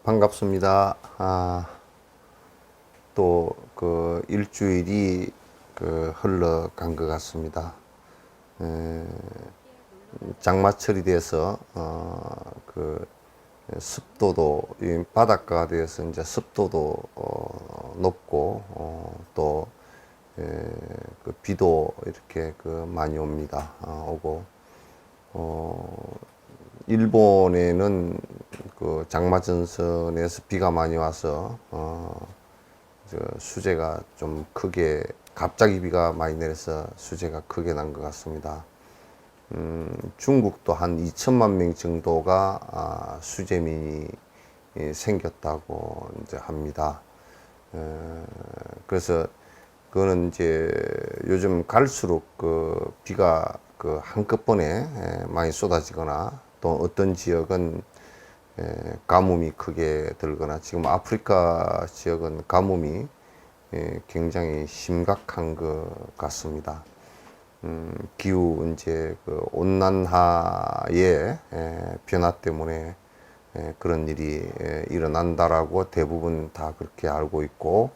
반갑습니다. 또 그 일주일이 흘러간 것 같습니다. 장마철이 돼서 그 습도도 바닷가가 되어서 이제 습도도 높고 또 그 비도 이렇게 많이 옵니다. 오고 일본에는 그 장마전선에서 비가 많이 와서 수재가 좀 크게, 갑자기 비가 많이 내려서 수재가 크게 난 것 같습니다. 중국도 한 2천만 명 정도가 수재민이 생겼다고 이제 합니다. 그래서 그거는 이제 요즘 갈수록 비가 한꺼번에 많이 쏟아지거나, 또 어떤 지역은 가뭄이 크게 들거나, 지금 아프리카 지역은 가뭄이 굉장히 심각한 것 같습니다. 기후 이제 온난화의 변화 때문에 그런 일이 일어난다라고 대부분 다 그렇게 알고 있고,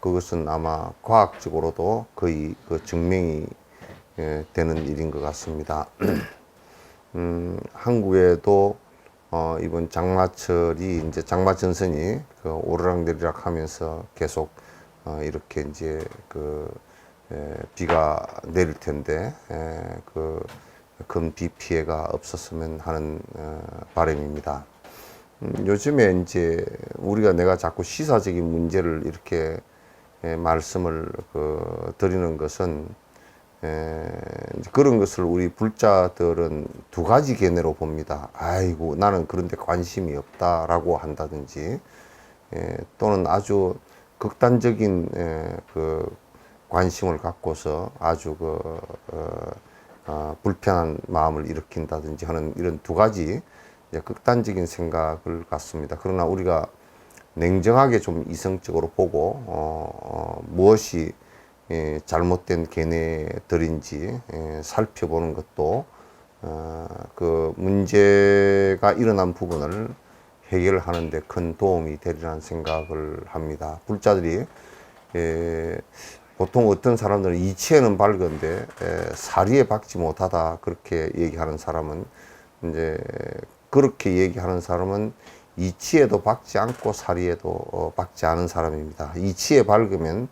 그것은 아마 과학적으로도 거의 증명이 되는 일인 것 같습니다. 한국에도 이번 장마철이 이제 장마전선이 오르락내리락 하면서 계속 이렇게 이제 비가 내릴 텐데 큰 비 피해가 없었으면 하는 바람입니다. 요즘에 이제 내가 자꾸 시사적인 문제를 이렇게 말씀을 드리는 것은, 그런 것을 우리 불자들은 두 가지 견해로 봅니다. 아이고, 나는 그런데 관심이 없다라고 한다든지, 또는 아주 극단적인 관심을 갖고서 아주 불편한 마음을 일으킨다든지 하는 이런 두 가지 극단적인 생각을 갖습니다. 그러나 우리가 냉정하게 좀 이성적으로 보고 무엇이 잘못된 견해들인지 살펴보는 것도 그 문제가 일어난 부분을 해결하는 데 큰 도움이 되리라는 생각을 합니다. 불자들이 보통 어떤 사람들은 이치에는 밝은데 사리에 박지 못하다, 그렇게 얘기하는 사람은, 이제 그렇게 얘기하는 사람은 이치에도 박지 않고 사리에도 박지 않은 사람입니다. 이치에 밝으면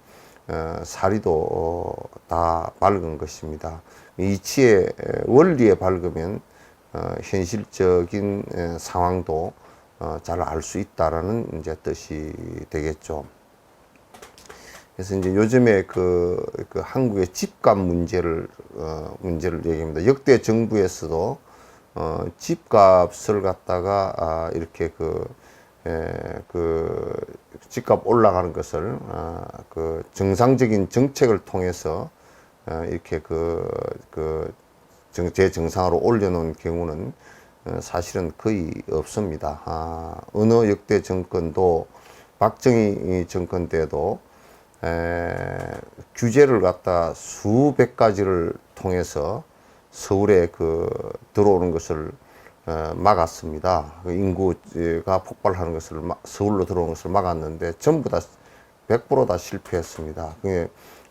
사리도 다 밝은 것입니다. 이치의 원리에 밝으면 현실적인 상황도 잘 알 수 있다라는 이제 뜻이 되겠죠. 그래서 이제 요즘에 한국의 집값 문제를 얘기합니다. 역대 정부에서도 집값을 갖다가 이렇게 집값 올라가는 것을 정상적인 정책을 통해서 이렇게 제정상으로 올려놓은 경우는 사실은 거의 없습니다. 어느 역대 정권도, 박정희 정권 때도 규제를 갖다 수백 가지를 통해서 서울에 들어오는 것을 막았습니다. 그 인구가 폭발하는 것을 서울로 들어오는 것을 막았는데 전부 다 100%다 실패했습니다.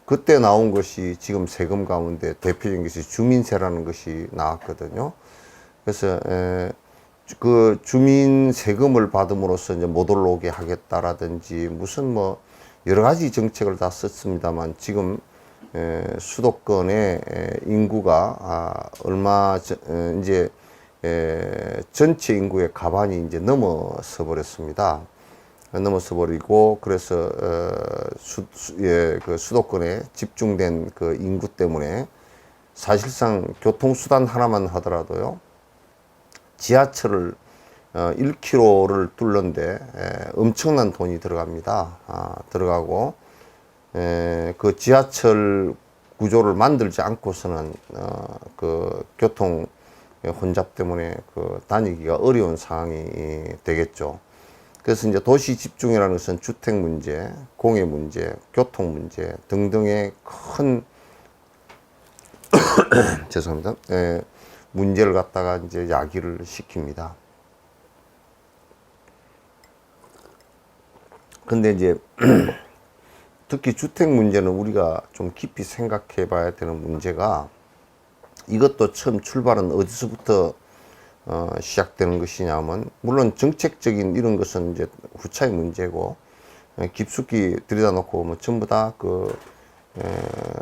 그때 나온 것이 지금 세금 가운데 대표적인 것이 주민세라는 것이 나왔거든요. 그래서 그 주민 세금을 받음으로써 이제 못 올라오게 하겠다라든지 무슨 뭐 여러 가지 정책을 다 썼습니다만 지금 수도권의 인구가 이제 전체 인구의 가반이 이제 넘어서 버렸습니다. 넘어서 버리고 그래서 그 수도권에 집중된 그 인구 때문에 사실상 교통수단 하나만 하더라도요 지하철을 1km를 뚫는데 엄청난 돈이 들어갑니다. 들어가고 그 지하철 구조를 만들지 않고서는 그 교통 혼잡 때문에 그 다니기가 어려운 상황이 되겠죠. 그래서 이제 도시 집중이라는 것은 주택 문제, 공해 문제, 교통 문제 등등의 큰 죄송합니다. 문제를 갖다가 이제 야기를 시킵니다. 근데 이제 특히 주택 문제는 우리가 좀 깊이 생각해 봐야 되는 문제가 이것도 처음 출발은 어디서부터 시작되는 것이냐면 물론 정책적인 이런 것은 이제 후차의 문제고 깊숙이 들여다놓고 뭐 전부 다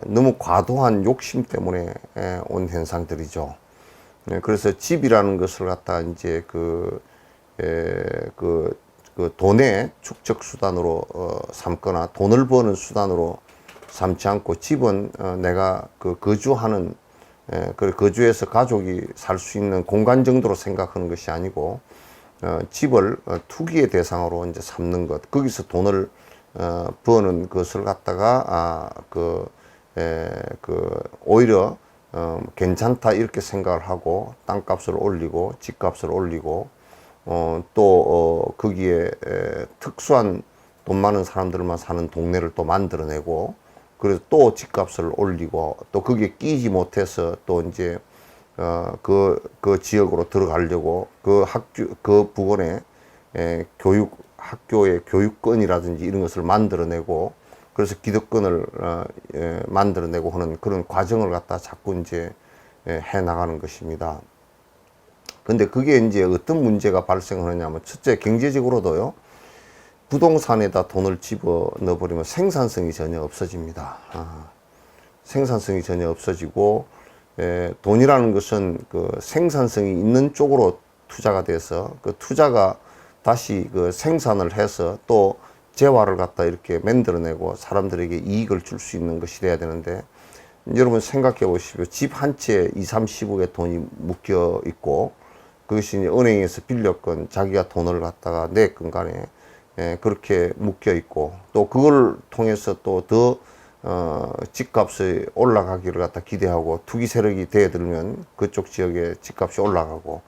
너무 과도한 욕심 때문에 온 현상들이죠. 그래서 집이라는 것을 갖다 이제 그 돈의 축적 수단으로 삼거나 돈을 버는 수단으로 삼지 않고 집은 내가 거주하는 거주해서 가족이 살 수 있는 공간 정도로 생각하는 것이 아니고 집을 투기의 대상으로 이제 삼는 것, 거기서 돈을 버는 것을 갖다가 오히려 괜찮다 이렇게 생각을 하고 땅값을 올리고 집값을 올리고 거기에 특수한 돈 많은 사람들만 사는 동네를 또 만들어내고 그래서 또 집값을 올리고 또 거기에 끼지 못해서 또 이제 그 지역으로 들어가려고 그 부근에 학교의 교육권이라든지 이런 것을 만들어내고 그래서 기득권을 만들어내고 하는 그런 과정을 갖다 자꾸 이제 해 나가는 것입니다. 근데 그게 이제 어떤 문제가 발생하느냐면 첫째 경제적으로도요. 부동산에다 돈을 집어 넣어버리면 생산성이 전혀 없어집니다. 생산성이 전혀 없어지고 돈이라는 것은 그 생산성이 있는 쪽으로 투자가 돼서 그 투자가 다시 그 생산을 해서 또 재화를 갖다 이렇게 만들어내고 사람들에게 이익을 줄 수 있는 것이 돼야 되는데 여러분 생각해 보십시오. 집 한 채에 2, 30억의 돈이 묶여 있고 그것이 이제 은행에서 빌렸건 자기가 돈을 갖다가 냈건 간에 그렇게 묶여 있고 또 그걸 통해서 또 더 집값이 올라가기를 갖다 기대하고 투기 세력이 대들면 그쪽 지역의 집값이 올라가고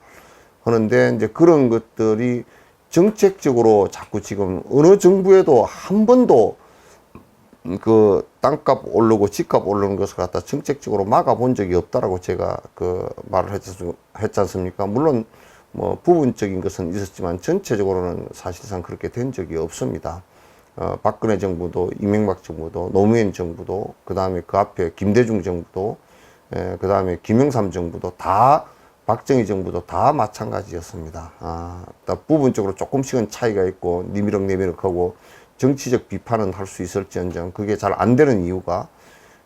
하는데 이제 그런 것들이 정책적으로 자꾸 지금 어느 정부에도 한 번도 그 땅값 오르고 집값 오르는 것을 갖다 정책적으로 막아본 적이 없다라고 제가 말을 했지 않습니까? 물론 뭐 부분적인 것은 있었지만 전체적으로는 사실상 그렇게 된 적이 없습니다. 박근혜 정부도 이명박 정부도 노무현 정부도 그 다음에 그 앞에 김대중 정부도 그 다음에 김영삼 정부도 다 박정희 정부도 다 마찬가지였습니다. 부분적으로 조금씩은 차이가 있고 니미럭니미럭하고 정치적 비판은 할 수 있을지언정 그게 잘 안 되는 이유가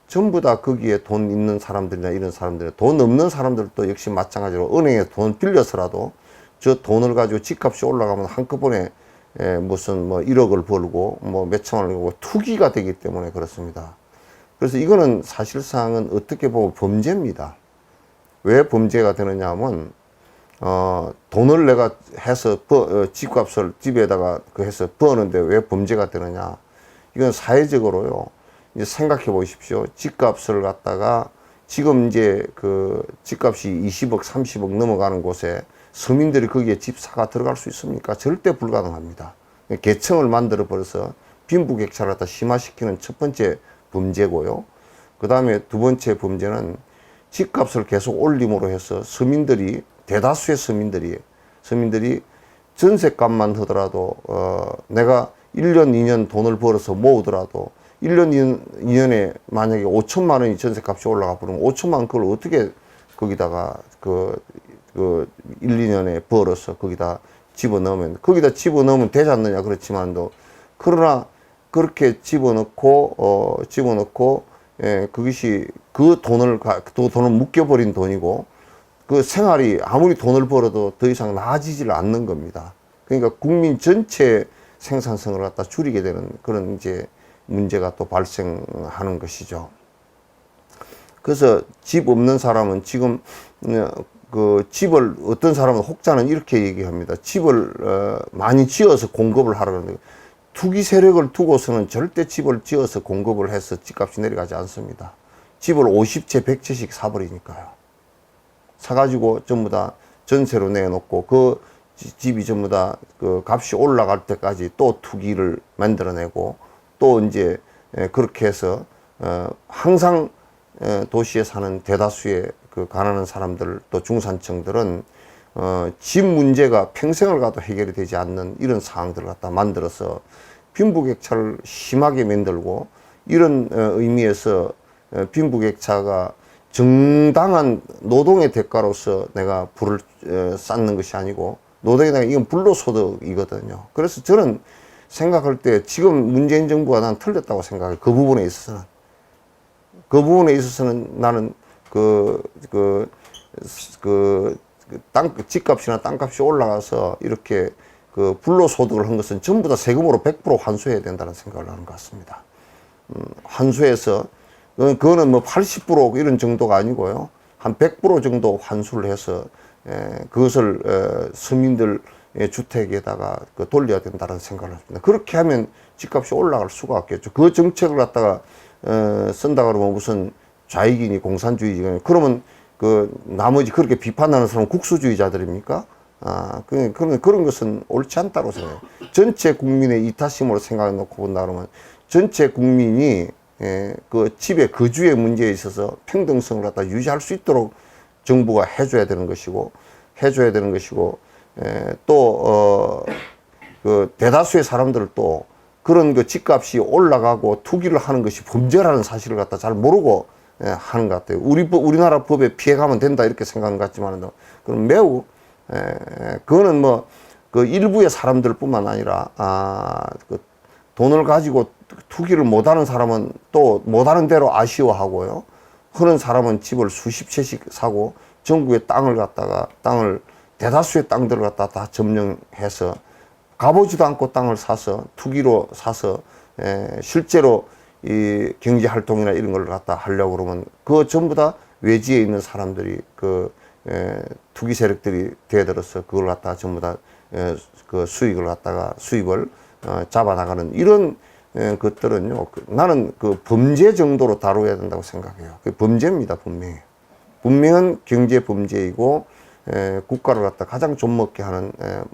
전부 다 거기에 돈 있는 사람들이나 이런 사람들, 돈 없는 사람들도 역시 마찬가지로 은행에 돈 빌려서라도 저 돈을 가지고 집값이 올라가면 한꺼번에 무슨 뭐 1억을 벌고 뭐 몇천만을 벌고 투기가 되기 때문에 그렇습니다. 그래서 이거는 사실상은 어떻게 보면 범죄입니다. 왜 범죄가 되느냐 하면 돈을 내가 해서 집값을 집에다가 해서 버는데 왜 범죄가 되느냐? 이건 사회적으로요. 이제 생각해 보십시오. 집값을 갖다가 지금 이제 집값이 20억, 30억 넘어가는 곳에 서민들이 거기에 집 사가 들어갈 수 있습니까? 절대 불가능합니다. 계층을 만들어 버려서 빈부격차를 갖다 심화시키는 첫 번째 범죄고요. 그 다음에 두 번째 범죄는 집값을 계속 올림으로 해서 서민들이 대다수의 서민들이 전셋값만 하더라도 내가 1년 2년 돈을 벌어서 모으더라도 1년 2년에 만약에 5천만 원이 전셋값이 올라가 버리면 5천만 원 그걸 어떻게 거기다가 그 1, 2년에 벌어서 거기다 집어넣으면 되지 않느냐 그렇지만도 그러나 그렇게 집어넣고 예, 그것이 그 돈을 묶여버린 돈이고 그 생활이 아무리 돈을 벌어도 더 이상 나아지질 않는 겁니다. 그러니까 국민 전체 생산성을 갖다 줄이게 되는 그런 이제 문제가 또 발생하는 것이죠. 그래서 집 없는 사람은 지금 그 집을 어떤 사람은 혹자는 이렇게 얘기합니다. 집을 많이 지어서 공급을 하라는 투기 세력을 두고서는 절대 집을 지어서 공급을 해서 집값이 내려가지 않습니다. 집을 50채, 100채씩 사버리니까요. 사가지고 전부 다 전세로 내놓고 그 집이 전부 다 그 값이 올라갈 때까지 또 투기를 만들어내고 또 이제 그렇게 해서 항상 도시에 사는 대다수의 그 가난한 사람들 또 중산층들은 집 문제가 평생을 가도 해결이 되지 않는 이런 상황들을 갖다 만들어서 빈부격차를 심하게 만들고 이런 의미에서 빈부격차가 정당한 노동의 대가로서 내가 부를 쌓는 것이 아니고 노동에 대한 이건 불로소득이거든요. 그래서 저는 생각할 때 지금 문재인 정부가 난 틀렸다고 생각해요. 그 부분에 있어서는 나는 집값이나 땅값이 올라가서 이렇게 그 불로소득을 한 것은 전부 다 세금으로 100% 환수해야 된다는 생각을 하는 것 같습니다. 환수해서 그거는 뭐 80% 이런 정도가 아니고요. 한 100% 정도 환수를 해서 그것을 서민들 주택에다가 돌려야 된다는 생각을 합니다. 그렇게 하면 집값이 올라갈 수가 없겠죠. 그 정책을 갖다가 쓴다 그러면 무슨 좌익이니 공산주의니 그러면 그 나머지 그렇게 비판하는 사람은 국수주의자들입니까? 그런 것은 옳지 않다고 생각해요. 전체 국민의 이타심으로 생각해 놓고 본다 그러면 전체 국민이 그 집의 거주의 문제에 있어서 평등성을 갖다 유지할 수 있도록 정부가 해줘야 되는 것이고 또 그 대다수의 사람들을 또 그런 그 집값이 올라가고 투기를 하는 것이 범죄라는 사실을 갖다 잘 모르고 하는 것 같아요. 우리나라 법에 피해가면 된다 이렇게 생각하는 것 같지만 그건 매우 그거는 뭐 그 일부의 사람들뿐만 아니라 그 돈을 가지고 투기를 못하는 사람은 또 못하는 대로 아쉬워하고요. 그런 사람은 집을 수십 채씩 사고 전국의 땅을 대다수의 땅들을 갖다 다 점령해서 가보지도 않고 땅을 사서 투기로 사서 실제로 이 경제 활동이나 이런 걸 갖다 하려고 그러면 그거 전부 다 외지에 있는 사람들이 그 투기 세력들이 대들어서 그걸 갖다가 전부 다 그 수입을 잡아나가는 이런 것들은요. 나는 그 범죄 정도로 다뤄야 된다고 생각해요. 그 범죄입니다, 분명히. 분명한 경제 범죄이고 국가를 갖다 가장 좀먹게 하는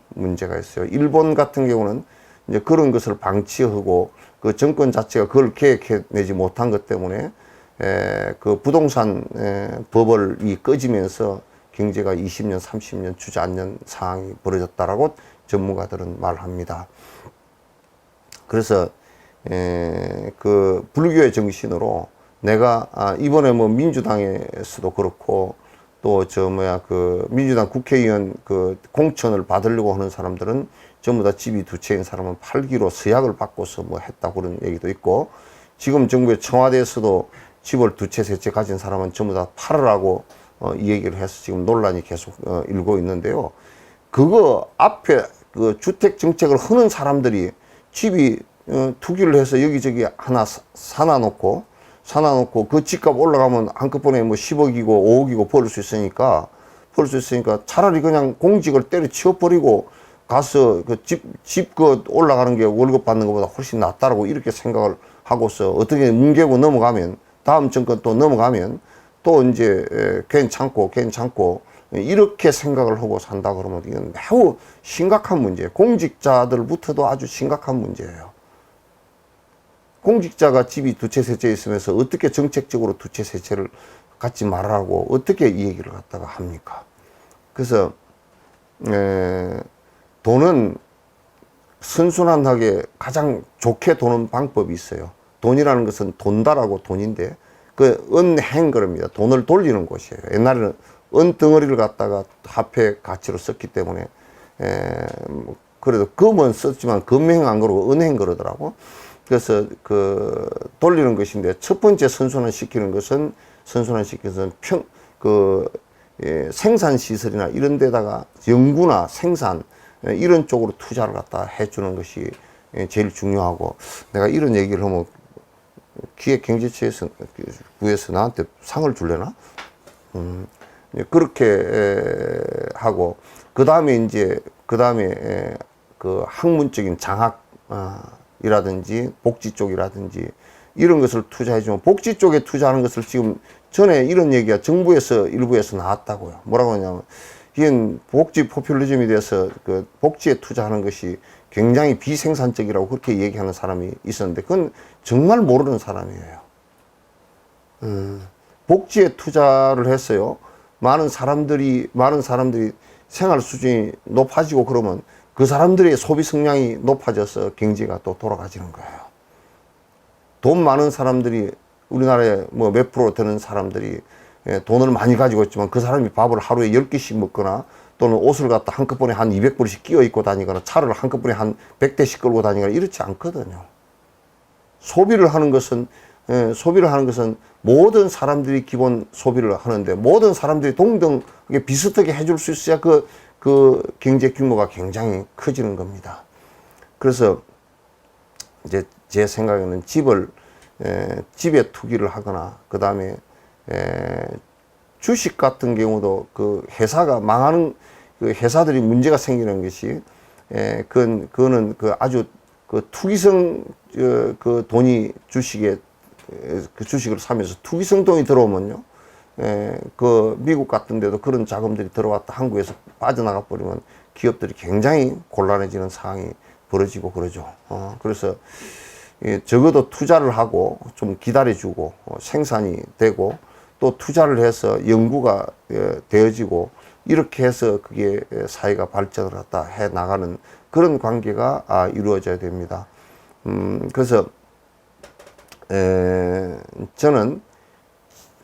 문제가 있어요. 일본 같은 경우는 이제 그런 것을 방치하고 그 정권 자체가 그걸 계획해내지 못한 것 때문에 그 부동산 버블이 꺼지면서 경제가 20년, 30년 주저앉는 상황이 벌어졌다라고 전문가들은 말합니다. 그래서 그 불교의 정신으로 내가 이번에 뭐 민주당에서도 그렇고 또 그 민주당 국회의원 그 공천을 받으려고 하는 사람들은 전부 다 집이 두 채인 사람은 팔기로 서약을 바꿔서 뭐 했다고 그런 얘기도 있고 지금 정부의 청와대에서도 집을 두 채, 세 채 가진 사람은 전부 다 팔으라고 이 얘기를 해서 지금 논란이 계속 일고 있는데요. 그거 앞에 그 주택 정책을 하는 사람들이 집이 투기를 해서 여기저기 하나 사놔놓고 그 집값 올라가면 한꺼번에 뭐 10억이고 5억이고 벌을 수 있으니까 차라리 그냥 공직을 때려치워버리고 가서 그 집 올라가는 게 월급 받는 것보다 훨씬 낫다라고 이렇게 생각을 하고서 어떻게 뭉개고 넘어가면 다음 정권 또 넘어가면 또 이제 괜찮고 이렇게 생각을 하고 산다 그러면 이건 매우 심각한 문제예요. 공직자들부터도 아주 심각한 문제예요. 공직자가 집이 두 채, 세 채 있으면서 어떻게 정책적으로 두 채, 세 채를 갖지 말라고 어떻게 이 얘기를 갖다가 합니까? 그래서 돈은 선순환하게 가장 좋게 도는 방법이 있어요. 돈이라는 것은 돈다라고 돈인데 그 은행거입니다. 돈을 돌리는 곳이에요. 옛날에는 은덩어리를 갖다가 화폐 가치로 썼기 때문에 그래도 금은 썼지만 금행 안 그러고 은행 그러더라고. 그래서 그 돌리는 것인데 첫 번째 선순환시키는 것은 생산 시설이나 이런 데다가 연구나 생산 이런 쪽으로 투자를 갖다 해주는 것이 제일 중요하고, 내가 이런 얘기를 하면 기획경제처에서 구에서 나한테 상을 줄래나? 그렇게 하고, 그 다음에 그 학문적인 장학이라든지 복지 쪽이라든지 이런 것을 투자해주면, 복지 쪽에 투자하는 것을 지금 전에 이런 얘기가 정부에서 일부에서 나왔다고요. 뭐라고 하냐면, 이건 복지 포퓰리즘에 대해서 그 복지에 투자하는 것이 굉장히 비생산적이라고 그렇게 얘기하는 사람이 있었는데, 그건 정말 모르는 사람이에요. 복지에 투자를 했어요. 많은 사람들이 생활 수준이 높아지고 그러면 그 사람들의 소비 성향이 높아져서 경제가 또 돌아가지는 거예요. 돈 많은 사람들이, 우리나라에 뭐 몇 프로 되는 사람들이 돈을 많이 가지고 있지만 그 사람이 밥을 하루에 10끼씩 먹거나 또는 옷을 갖다 한꺼번에 한 200벌씩 끼워 입고 다니거나 차를 한꺼번에 한 100대씩 끌고 다니거나 이렇지 않거든요. 소비를 하는 것은 모든 사람들이 기본 소비를 하는데, 모든 사람들이 동등하게 비슷하게 해줄 수 있어야 그 경제 규모가 굉장히 커지는 겁니다. 그래서 이제 제 생각에는 집에 투기를 하거나, 그 다음에 주식 같은 경우도 그 회사가 망하는, 그 회사들이 문제가 생기는 것이, 그거는 그 아주 그 투기성, 그 돈이 주식에, 그 주식을 사면서 투기성 돈이 들어오면요, 그 미국 같은 데도 그런 자금들이 들어왔다 한국에서 빠져나가 버리면 기업들이 굉장히 곤란해지는 상황이 벌어지고 그러죠. 그래서 적어도 투자를 하고 좀 기다려주고 생산이 되고 또 투자를 해서 연구가 되어지고, 이렇게 해서 그게 사회가 발전을 갖다 해 나가는 그런 관계가 이루어져야 됩니다. 그래서 저는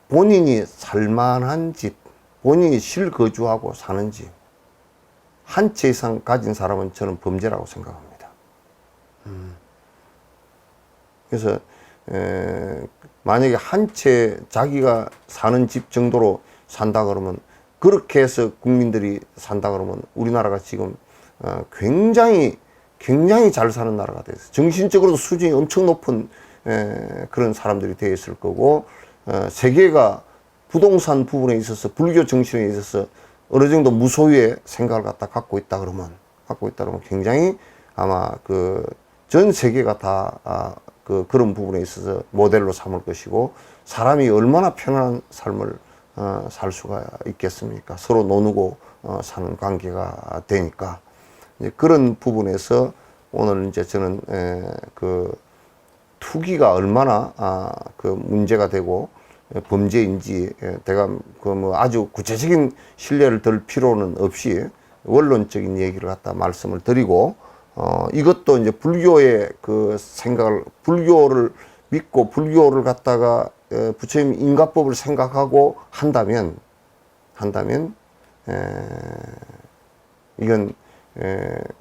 본인이 살만한 집, 본인이 실거주하고 사는 집 한 채 이상 가진 사람은 저는 범죄라고 생각합니다. 그래서 만약에 한 채 자기가 사는 집 정도로 산다 그러면, 그렇게 해서 국민들이 산다 그러면 우리나라가 지금 굉장히 잘 사는 나라가 됐어요. 정신적으로도 수준이 엄청 높은 그런 사람들이 되어 있을 거고, 세계가 부동산 부분에 있어서, 불교 정신에 있어서 어느 정도 무소유의 생각을 갖고 있다 그러면 굉장히 아마 그 전 세계가 다 그런 부분에 있어서 모델로 삼을 것이고, 사람이 얼마나 편안한 삶을 살 수가 있겠습니까? 서로 나누고 사는 관계가 되니까. 이제 그런 부분에서 오늘 이제 저는 그 투기가 얼마나 그 문제가 되고 범죄인지, 제가 그 뭐 아주 구체적인 신뢰를 들 필요는 없이 원론적인 얘기를 갖다 말씀을 드리고, 이것도 이제 불교의 그 생각을, 불교를 믿고 불교를 갖다가 부처님 인과법을 생각하고 한다면 이건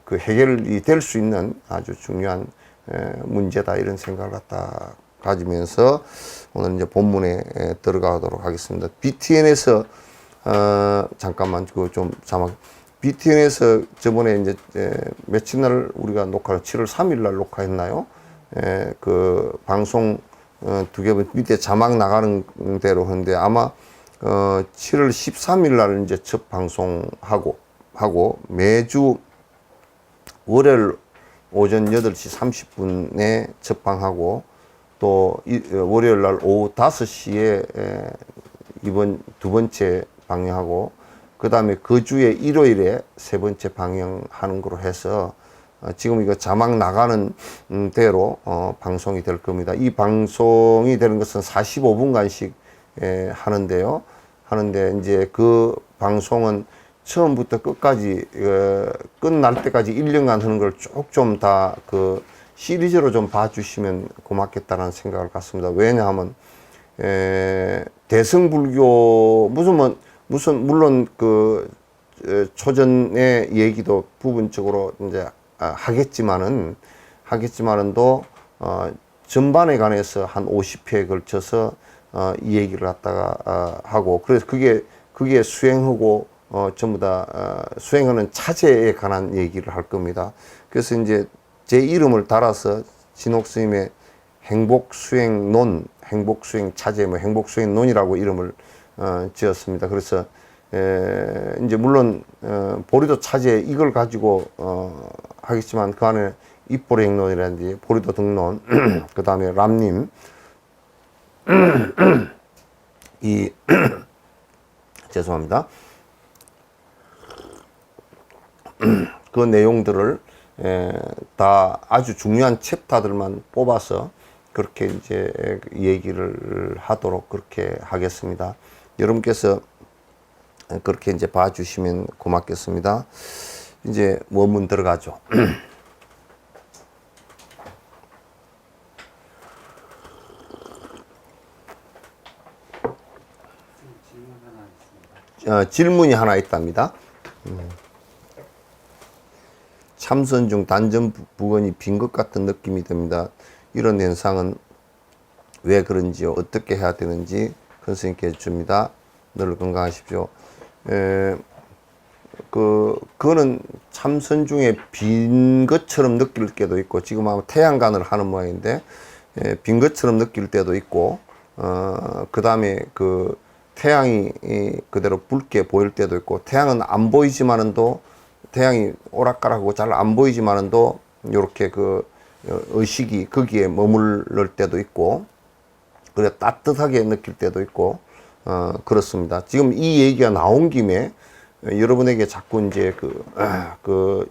그 해결이 될 수 있는 아주 중요한 문제다, 이런 생각을 갖다 가지면서 오늘 이제 본문에 들어가도록 하겠습니다. BTN에서 잠깐만 그 좀 자막. BTN에서 저번에 이제 며칠 날 우리가 녹화를 7월 3일 날 녹화했나요? 그 방송 두 개 밑에 자막 나가는 대로 하는데, 아마 7월 13일 날 이제 첫 방송하고 매주 월요일 오전 8시 30분에 첫 방하고, 또 월요일 날 오후 5시에 이번 두 번째 방영하고, 그 다음에 그 주에 일요일에 세 번째 방영하는 거로 해서 지금 이거 자막 나가는 대로 방송이 될 겁니다. 이 방송이 되는 것은 45분간씩 하는데 이제 그 방송은 처음부터 끝까지 끝날 때까지 1년간 하는 걸 쭉 좀 다 그 시리즈로 좀 봐주시면 고맙겠다는 생각을 갖습니다. 왜냐하면 대승불교 무슨 물론 그 초전의 얘기도 부분적으로 이제 하겠지만은도 전반에 관해서 한 50회에 걸쳐서 이 얘기를 갖다가 하고, 그래서 그게 수행하고 전부 다 수행하는 차제에 관한 얘기를 할 겁니다. 그래서 이제 제 이름을 달아서 진옥스님의 행복수행론, 행복수행차제, 행복수행론이라고 이름을 지었습니다. 그래서 이제 물론 보리도 차제 이걸 가지고 하겠지만 그 안에 입보리행론이라든지 보리도 등론, 그 다음에 람님 이 죄송합니다. 그 내용들을 다 아주 중요한 챕터들만 뽑아서 그렇게 이제 얘기를 하도록 그렇게 하겠습니다. 여러분께서 그렇게 이제 봐주시면 고맙겠습니다. 이제 원문 들어가죠. 질문이 하나 있답니다. 참선 중 단전 부근이 빈 것 같은 느낌이 듭니다. 이런 현상은 왜 그런지요? 어떻게 해야 되는지 큰 스님께 줍니다. 늘 건강하십시오. 그거는 참선 중에 빈 것처럼 느낄 때도 있고, 지금 아마 태양간을 하는 모양인데, 빈 것처럼 느낄 때도 있고, 그 다음에 그 태양이 그대로 붉게 보일 때도 있고, 태양은 안 보이지만은도, 태양이 오락가락하고 잘 안 보이지만은도, 요렇게 그 의식이 거기에 머무를 때도 있고, 그래 따뜻하게 느낄 때도 있고, 그렇습니다. 지금 이 얘기가 나온 김에 여러분에게 자꾸 이제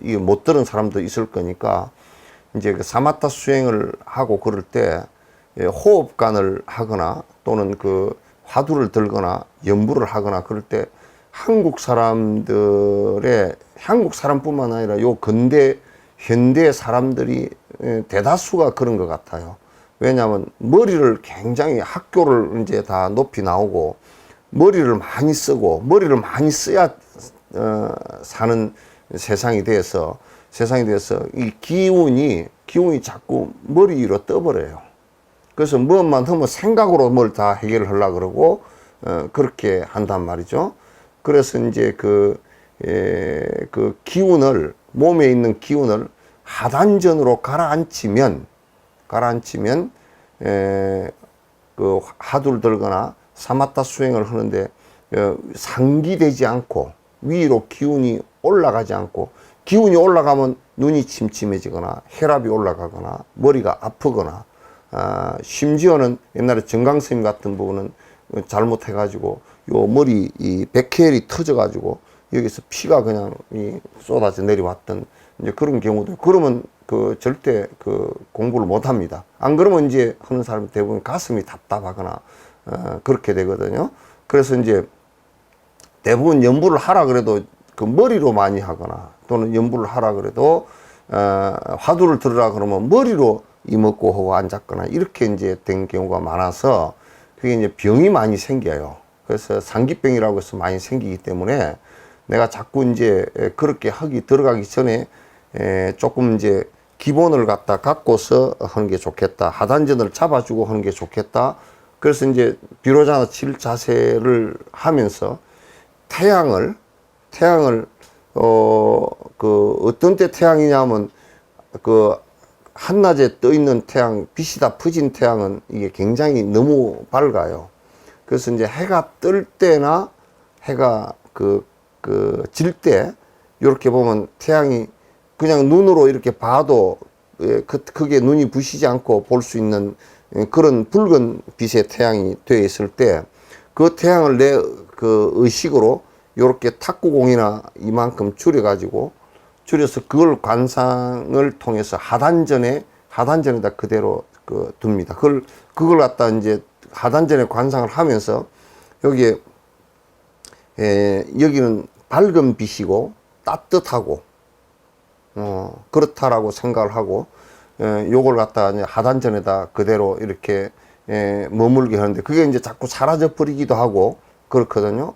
이거 못 들은 사람도 있을 거니까, 이제 그 사마타 수행을 하고 그럴 때 호흡관을 하거나 또는 그 화두를 들거나 연부를 하거나 그럴 때 한국 사람뿐만 아니라 요 현대 사람들이 대다수가 그런 것 같아요. 왜냐하면 머리를 굉장히 학교를 이제 다 높이 나오고 머리를 많이 쓰고 머리를 많이 써야 사는 세상이 돼서 이 기운이 자꾸 머리 위로 떠버려요. 그래서 뭐만 하면 생각으로 뭘 다 해결을 하려고 그러고 그렇게 한단 말이죠. 그래서 이제 그 기운을, 몸에 있는 기운을 하단전으로 가라앉히면 그 화두를 들거나 사마타 수행을 하는데 상기되지 않고 위로 기운이 올라가지 않고, 기운이 올라가면 눈이 침침해지거나 혈압이 올라가거나 머리가 아프거나, 심지어는 옛날에 정강스님 같은 부분은 잘못해가지고 요 머리 이 백혈이 터져가지고 여기서 피가 그냥 쏟아져 내려왔던 이제 그런 경우도, 그러면 그 절대 그 공부를 못 합니다. 안 그러면 이제 하는 사람 대부분 가슴이 답답하거나 그렇게 되거든요. 그래서 이제 대부분 연부를 하라 그래도 그 머리로 많이 하거나 또는 연부를 하라 그래도 화두를 들으라 그러면 머리로 이먹고 하고 앉았거나 이렇게 이제 된 경우가 많아서 그게 이제 병이 많이 생겨요. 그래서 상기병이라고 해서 많이 생기기 때문에 내가 자꾸 이제 그렇게 들어가기 전에 조금 이제 기본을 갖고서 하는 게 좋겠다. 하단전을 잡아주고 하는 게 좋겠다. 그래서 이제 비로자나 칠 자세를 하면서 태양을 어떤 때 태양이냐면 그 한낮에 떠 있는 태양, 빛이 다 퍼진 태양은 이게 굉장히 너무 밝아요. 그래서 이제 해가 뜰 때나 해가 질 때, 이렇게 보면 태양이 그냥 눈으로 이렇게 봐도 크게 눈이 부시지 않고 볼 수 있는 그런 붉은 빛의 태양이 되어 있을 때, 그 태양을 내 그 의식으로 이렇게 탁구공이나 이만큼 줄여서 그걸 관상을 통해서 하단전에다 그대로 둡니다. 그걸 갖다 이제 하단전에 관상을 하면서 여기는 밝은 빛이고 따뜻하고 그렇다라고 생각을 하고 요걸 갖다가 이제 하단전에다 그대로 이렇게 머물게 하는데 그게 이제 자꾸 사라져 버리기도 하고 그렇거든요.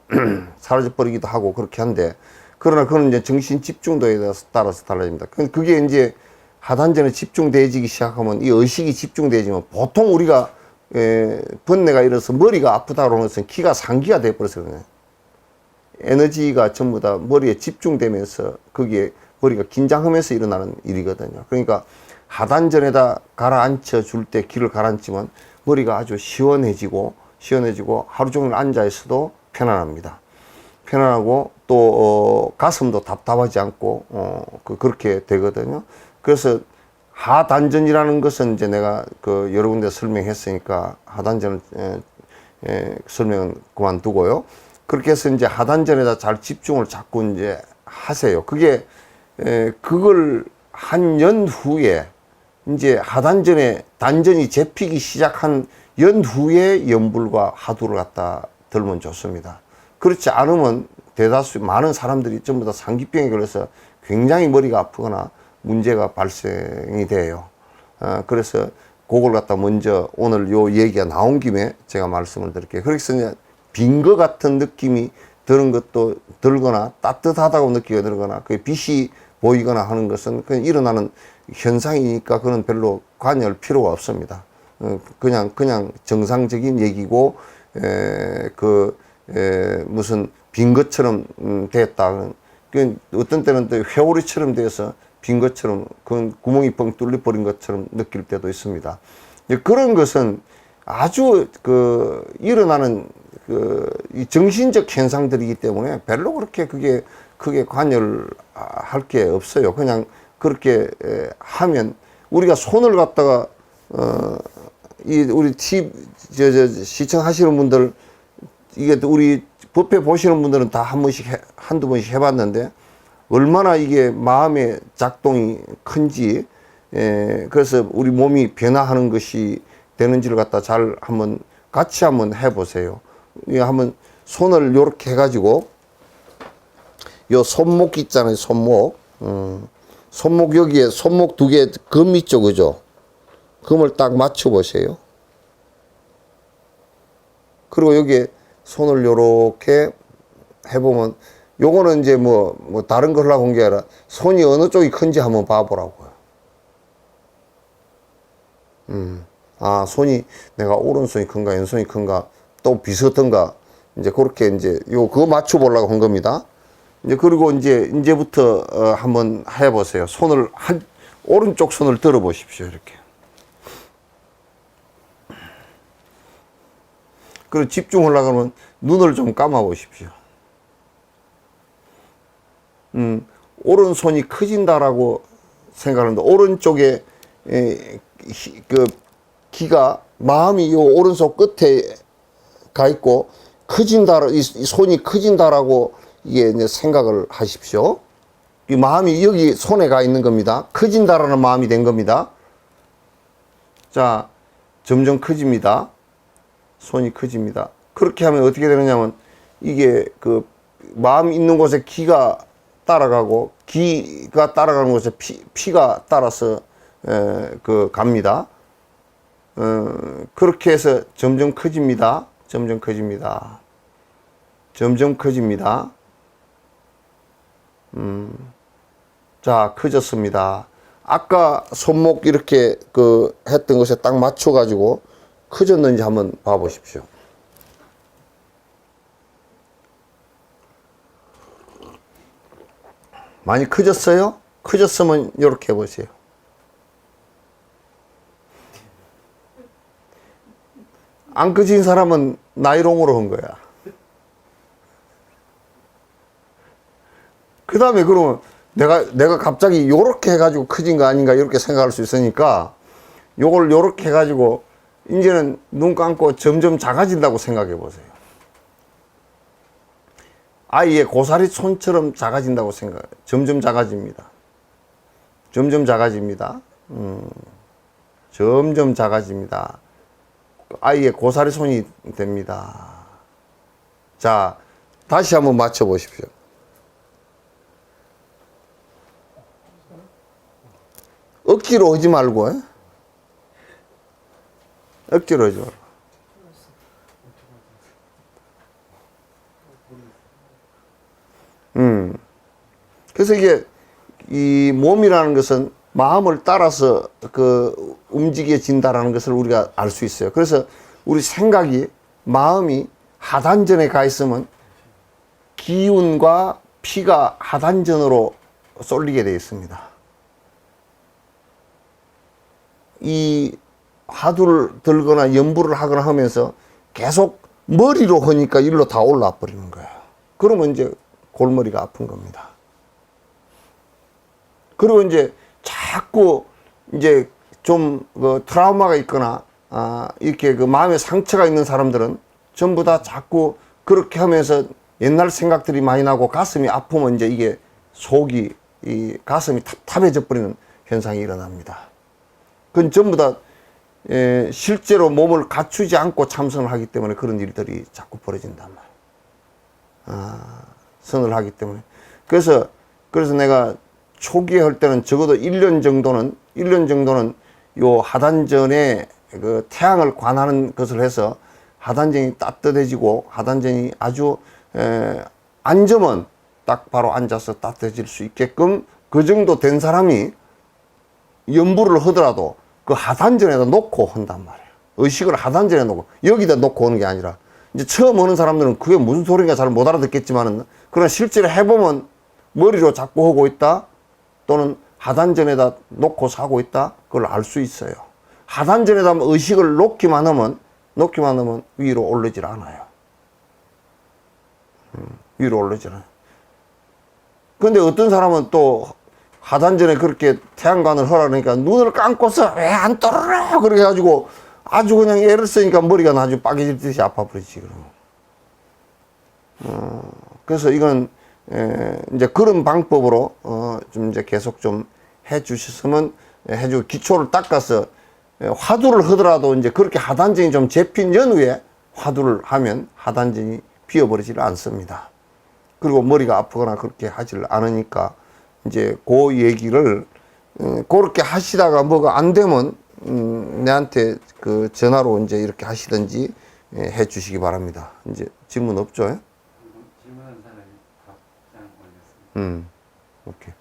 사라져 버리기도 하고 그렇게 한데 그러나 그건 이제 정신 집중도에 따라서 달라집니다. 그게 이제 하단전에 집중되어지기 시작하면 이 의식이 집중되어지면 보통 우리가 번뇌가 일어서 머리가 아프다고 하는 것은 기가 상기가 돼버려서 그래요. 에너지가 전부 다 머리에 집중되면서 거기에 머리가 긴장하면서 일어나는 일이거든요. 그러니까 하단전에다 가라앉혀 줄 때 기를 가라앉히면 머리가 아주 시원해지고 하루 종일 앉아 있어도 편안합니다. 편안하고 또 가슴도 답답하지 않고 그렇게 되거든요. 그래서 하단전이라는 것은 이제 내가 그 여러 군데 설명했으니까 하단전을 설명은 그만두고요. 그렇게 해서 이제 하단전에다 잘 집중을 자꾸 이제 하세요. 그게 그걸 한 연후에 이제 하단전에 단전이 접히기 시작한 연후에 연불과 화두를 갖다 들면 좋습니다. 그렇지 않으면 대다수 많은 사람들이 전부 다 상기병에 걸려서 굉장히 머리가 아프거나 문제가 발생이 돼요. 그래서 그걸 갖다 먼저 오늘 요 얘기가 나온 김에 제가 말씀을 드릴게요. 그래서 이제 빈 것 같은 느낌이 드는 것도 들거나 따뜻하다고 느끼게 들거나 그 빛이 보이거나 하는 것은 그냥 일어나는 현상이니까 그건 별로 관여할 필요가 없습니다. 그냥 정상적인 얘기고 무슨 빈 것처럼 됐다. 그 어떤 때는 또 회오리처럼 돼서 빈 것처럼 그건 구멍이 뻥 뚫려 버린 것처럼 느낄 때도 있습니다. 그런 것은 아주 일어나는 이 정신적 현상들이기 때문에 별로 그렇게 그게 크게 관여를 할 게 없어요. 그냥 그렇게 하면 우리가 손을 갖다가 우리 시청하시는 분들 이게 우리 법회 보시는 분들은 다 한 번씩 한두 번씩 해봤는데 얼마나 이게 마음의 작동이 큰지 그래서 우리 몸이 변화하는 것이 되는지를 갖다 잘 같이 한번 해보세요. 한번 손을 요렇게 해가지고 요 손목 있잖아요. 손목 여기에 손목 두 개 금 있죠, 그죠? 금을 딱 맞춰 보세요. 그리고 여기에 손을 요렇게 해보면 요거는 이제 뭐 다른 걸 하려고 한 게 아니라 손이 어느 쪽이 큰지 한번 봐보라고요. 손이 내가 오른손이 큰가 왼손이 큰가 또 비슷한가 이제 그렇게 이제 그거 맞춰 보려고 한 겁니다. 이제 그리고 이제부터 한번 해보세요. 오른쪽 손을 들어 보십시오. 이렇게. 그리고 집중하려고 하면 눈을 좀 감아 보십시오. 오른손이 커진다라고 생각하는데 오른쪽에 기가 마음이 요 오른손 끝에 가 있고 이 손이 커진다라고 이게 이제 생각을 하십시오. 이 마음이 여기 손에 가 있는 겁니다. 커진다라는 마음이 된 겁니다. 자, 점점 커집니다. 손이 커집니다. 그렇게 하면 어떻게 되느냐면 이게 마음 있는 곳에 기가 따라가고 기가 따라가는 곳에 피가 따라서 갑니다. 그렇게 해서 점점 커집니다. 점점 커집니다. 점점 커집니다. 자, 커졌습니다. 아까 손목 이렇게 했던 것에 딱 맞춰가지고 커졌는지 한번 봐보십시오. 많이 커졌어요? 커졌으면 이렇게 해보세요. 안 커진 사람은 나이롱으로 한 거야. 그 다음에 그러면 내가 갑자기 요렇게 해가지고 커진 거 아닌가 이렇게 생각할 수 있으니까 요걸 요렇게 해가지고 이제는 눈 감고 점점 작아진다고 생각해 보세요. 아이의 고사리 손처럼 작아진다고 점점 작아집니다. 점점 작아집니다. 점점 작아집니다. 아이의 고사리 손이 됩니다. 자, 다시 한번 맞춰 보십시오. 억지로 하지 말고, 억지로 하지 말고. 그래서 이게 이 몸이라는 것은 마음을 따라서 그 움직여진다라는 것을 우리가 알 수 있어요. 그래서 우리 생각이, 마음이 하단전에 가 있으면 기운과 피가 하단전으로 쏠리게 되어 있습니다. 이 화두를 들거나 연부를 하거나 하면서 계속 머리로 하니까 일로 다 올라와 버리는 거예요. 그러면 이제 골머리가 아픈 겁니다. 그리고 이제 자꾸 이제 좀 그 트라우마가 있거나 이렇게 그 마음에 상처가 있는 사람들은 전부 다 자꾸 그렇게 하면서 옛날 생각들이 많이 나고 가슴이 아프면 이제 이게 속이, 이 가슴이 답답해져 버리는 현상이 일어납니다. 그건 전부 다 실제로 몸을 갖추지 않고 참선을 하기 때문에 그런 일들이 자꾸 벌어진단 말이에요. 선을 하기 때문에. 그래서 내가 초기에 할 때는 적어도 1년 정도는 요 하단전에 그 태양을 관하는 것을 해서 하단전이 따뜻해지고 하단전이 아주 앉으면 딱 바로 앉아서 따뜻해질 수 있게끔 그 정도 된 사람이 연부를 하더라도 그 하단전에다 놓고 한단 말이에요. 의식을 하단전에 놓고, 여기다 놓고 오는 게 아니라, 이제 처음 오는 사람들은 그게 무슨 소리인가 잘 못 알아듣겠지만은, 그러나 실제로 해보면 머리로 자꾸 하고 있다, 또는 하단전에다 놓고서 하고 있다, 그걸 알 수 있어요. 하단전에다 의식을 놓기만 하면 위로 오르질 않아요. 위로 오르질 않아요. 근데 어떤 사람은 또 하단전에 그렇게 태양관을 하라니까 눈을 감고서 왜 안 떨어라 그렇게 해가지고 아주 그냥 애를 쓰니까 머리가 아주 빠개질듯이 아파버리지. 그래서 이건 이제 그런 방법으로 좀 이제 계속 좀 해주셨으면 해주고, 기초를 닦아서 화두를 하더라도 이제 그렇게 하단전이 좀 잡힌 연후에 화두를 하면 하단전이 비어버리지를 않습니다. 그리고 머리가 아프거나 그렇게 하질 않으니까 이제 그 얘기를 그렇게 하시다가 뭐가 안 되면 내한테 그 전화로 이제 이렇게 하시든지 해 주시기 바랍니다. 이제 질문 없죠? 질문한 사람이 답장 올렸습니다. 오케이.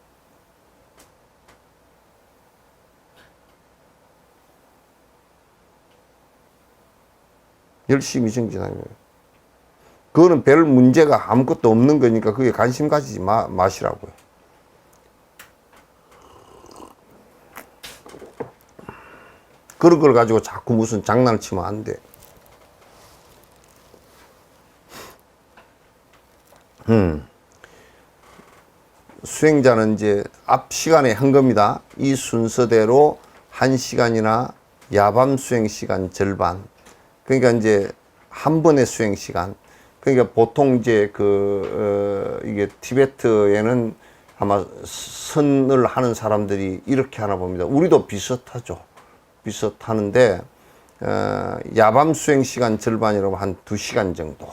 열심히 정진하면 그거는 별 문제가 아무것도 없는 거니까 그게 관심 가지지 마시라고요. 그런 걸 가지고 자꾸 무슨 장난을 치면 안 돼. 수행자는 이제 앞 시간에 한 겁니다. 이 순서대로 1시간이나 야밤 수행 시간 절반. 그러니까 이제 한 번의 수행 시간. 그러니까 보통 이제 이게 티베트에는 아마 선을 하는 사람들이 이렇게 하나 봅니다. 우리도 비슷하죠. 비슷하는데, 야밤 수행 시간 절반이라고 한 2시간 정도.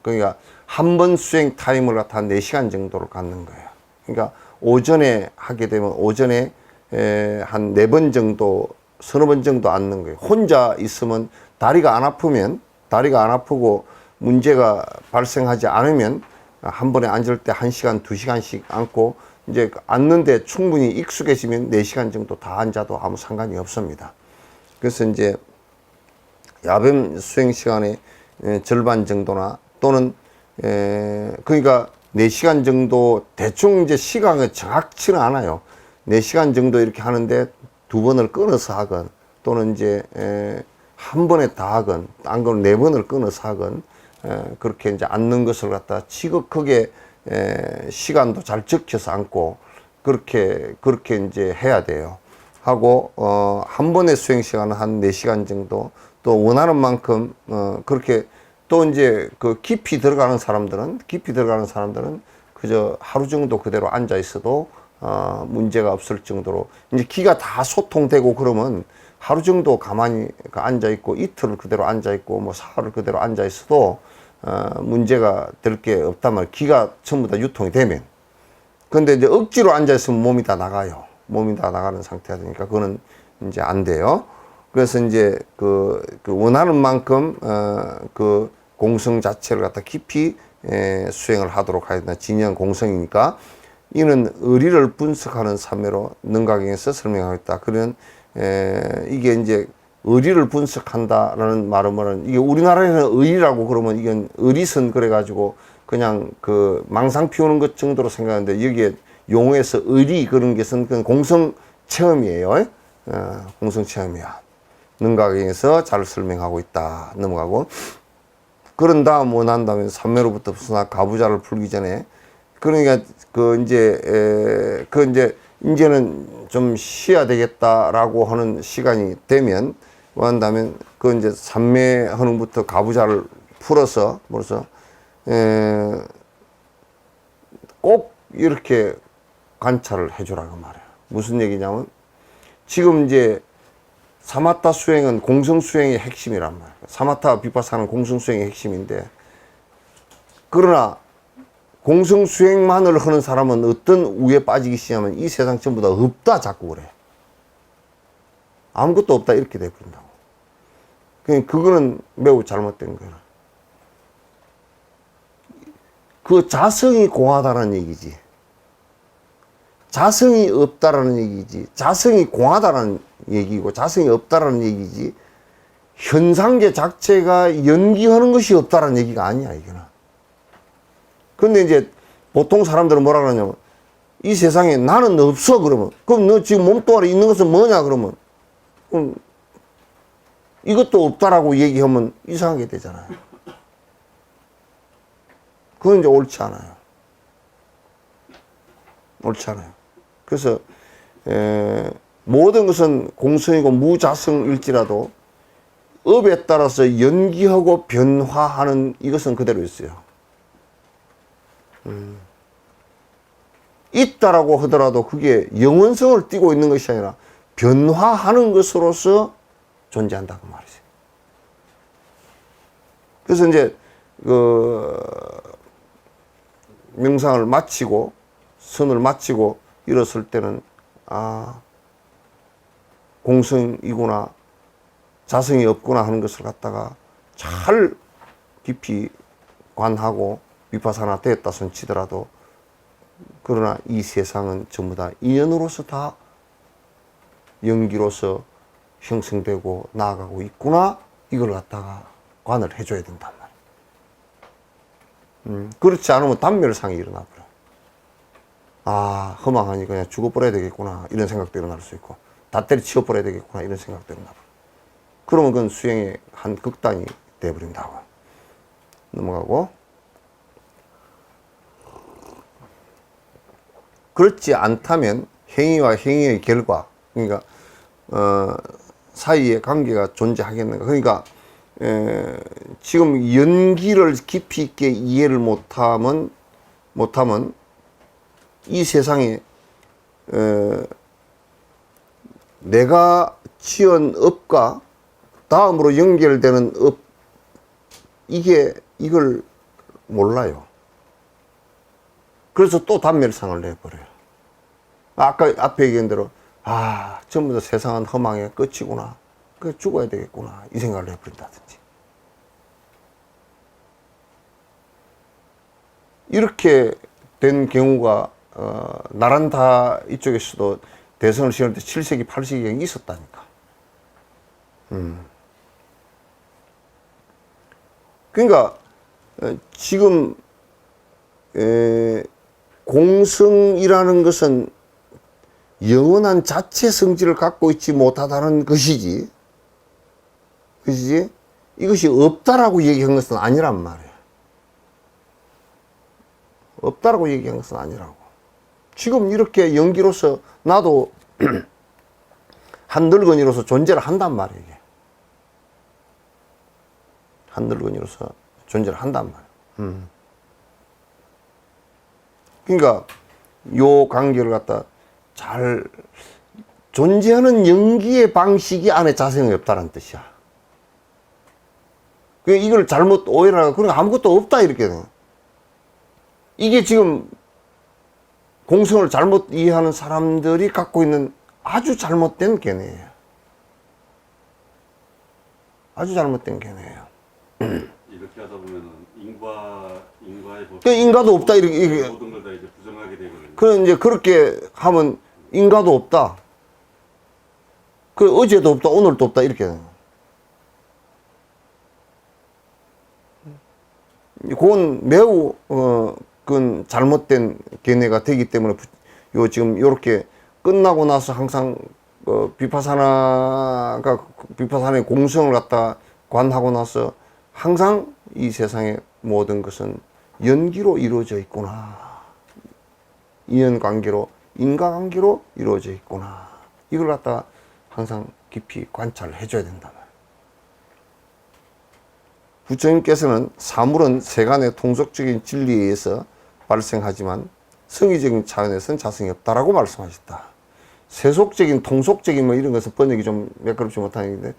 그러니까 한 번 수행 타임을 갖다 한 4시간 정도를 갖는 거예요. 그러니까 오전에 하게 되면 오전에 한 4번 정도, 서너 번 정도 앉는 거예요. 혼자 있으면 다리가 안 아프고 문제가 발생하지 않으면 한 번에 앉을 때 1시간, 2시간씩 앉고, 이제 앉는데 충분히 익숙해지면 4시간 정도 다 앉아도 아무 상관이 없습니다. 그래서 이제 야밤 수행 시간의 절반 정도나 또는 그러니까 4시간 정도 대충 이제 시간이 정확치는 않아요. 4시간 정도 이렇게 하는데 2번을 끊어서 하건 또는 이제 한 번에 다 하건 안 그러면 4번을 끊어서 하건 그렇게 이제 앉는 것을 갖다 지극하게 시간도 잘 적혀서 앉고 그렇게 이제 해야 돼요. 하고 한 번의 수행 시간은 한 4시간 정도, 또 원하는 만큼 그렇게, 또 이제 그 깊이 들어가는 사람들은 그저 하루 정도 그대로 앉아 있어도 문제가 없을 정도로, 이제 기가 다 소통되고 그러면 하루 정도 가만히 앉아 있고 이틀을 그대로 앉아 있고 뭐 사흘을 그대로 앉아 있어도 문제가 될 게 없단 말이에요. 기가 전부 다 유통이 되면. 근데 이제 억지로 앉아 있으면 몸이 다 나가요. 몸이 다 나가는 상태가 되니까 그거는 이제 안 돼요. 그래서 이제 그 원하는 만큼 그 공성 자체를 갖다 깊이 수행을 하도록 해야 된다. 진영 공성이니까 이는 의리를 분석하는 참여로 능가경에서 설명하고 있다. 그런 이게 이제 의리를 분석한다라는 말은 이게 우리나라에는 의리라고 그러면 이건 의리선 그래가지고 그냥 그 망상 피우는 것 정도로 생각하는데 여기에 용어에서 의리 그런 것은 그냥 공성 체험이에요. 공성 체험이야. 능가경에서 잘 설명하고 있다. 넘어가고 그런 다음 원한 다음에 삼매로부터 벗어나 가부좌를 풀기 전에 그러니까 이제는 좀 쉬어야 되겠다라고 하는 시간이 되면 원한다면 그 이제 삼매 헌흥부터 가부좌를 풀어서 꼭 이렇게 관찰을 해주라고 말해요. 무슨 얘기냐면 지금 이제 사마타 수행은 공성 수행의 핵심이란 말이에요. 사마타 비파사는 공성 수행의 핵심인데 그러나 공성 수행만을 하는 사람은 어떤 우에 빠지기 시작하면 이 세상 전부 다 없다 자꾸 그래. 아무것도 없다 이렇게 돼버린다고. 그거는 매우 잘못된 거야. 그 자성이 공하다는 얘기지. 자성이 없다라는 얘기지. 자성이 공하다라는 얘기고 자성이 없다라는 얘기지. 현상계 자체가 연기하는 것이 없다라는 얘기가 아니야, 이거는. 근데 이제 보통 사람들은 뭐라 그러냐면 이 세상에 나는 없어 그러면 그럼 너 지금 몸뚱아리 있는 것은 뭐냐 그러면 이것도 없다라고 얘기하면 이상하게 되잖아요. 그건 이제 옳지 않아요. 옳지 않아요. 그래서 모든 것은 공성이고 무자성일지라도 업에 따라서 연기하고 변화하는 이것은 그대로 있어요. 있다라고 하더라도 그게 영원성을 띠고 있는 것이 아니라 변화하는 것으로서 존재한다고 말이죠. 그래서 이제 그 명상을 마치고 선을 마치고 일었을 때는 공성이구나 자성이 없구나 하는 것을 갖다가 잘 깊이 관하고 비파사나 되었다 손 치더라도 그러나 이 세상은 전부 다 인연으로서 다 연기로서 형성되고 나아가고 있구나 이걸 갖다가 관을 해줘야 된단 말이에요. 그렇지 않으면 단멸상이 일어나 버려. 허망하니 그냥 죽어버려야 되겠구나 이런 생각도 일어날 수 있고 다 때려치워버려야 되겠구나 이런 생각도 일어나 버려. 그러면 그건 수행의 한 극단이 돼버린다고. 넘어가고 그렇지 않다면 행위와 행위의 결과 그러니까 사이에 관계가 존재하겠는가. 그러니까 지금 연기를 깊이 있게 이해를 못하면 이 세상에 내가 지은 업과 다음으로 연결되는 업 이걸 몰라요. 그래서 또 단멸상을 내버려요. 아까 앞에 얘기한 대로 전부 다 세상은 허망의 끝이구나. 그 죽어야 되겠구나. 이 생각을 해버린다든지. 이렇게 된 경우가 나란타 이쪽에서도 대선을 시할 때 7세기, 8세기에 있었다니까. 그러니까 지금 공성이라는 것은 영원한 자체 성질을 갖고 있지 못하다는 것이지. 이것이 없다라고 얘기한 것은 아니란 말이에요. 없다라고 얘기한 것은 아니라고. 지금 이렇게 연기로서 나도 한 늙은이로서 존재를 한단 말이에요. 한 늙은이로서 존재를 한단 말이에요. 그러니까 요 관계를 갖다 잘 존재하는 연기의 방식이 안에 자성이 없다는 뜻이야. 이걸 잘못 오해를 하고 그러니까 아무것도 없다 이렇게 돼. 이게 지금 공성을 잘못 이해하는 사람들이 갖고 있는 아주 잘못된 견해예요. 아주 잘못된 견해예요. 이렇게 하다 보면은 인과의 법. 인가도 없다 이렇게 모든 걸 다 이제 부정하게 되거든요. 그런 이제 그렇게 하면 인가도 없다. 그 어제도 없다, 오늘도 없다 이렇게 되는 거예요. 그건 매우 그건 잘못된 견해가 되기 때문에 요 지금 요렇게 끝나고 나서 항상 비파사나의 공성을 갖다 관하고 나서 항상 이 세상의 모든 것은 연기로 이루어져 있구나. 인연관계로, 인과관계로 이루어져 있구나. 이걸 갖다가 항상 깊이 관찰해 줘야 된다. 부처님께서는 사물은 세간의 통속적인 진리에 의해서 발생하지만 성의적인 차원에서는 자성이 없다라고 말씀하셨다. 세속적인, 통속적인 뭐 이런 것은 번역이 좀 매끄럽지 못하는데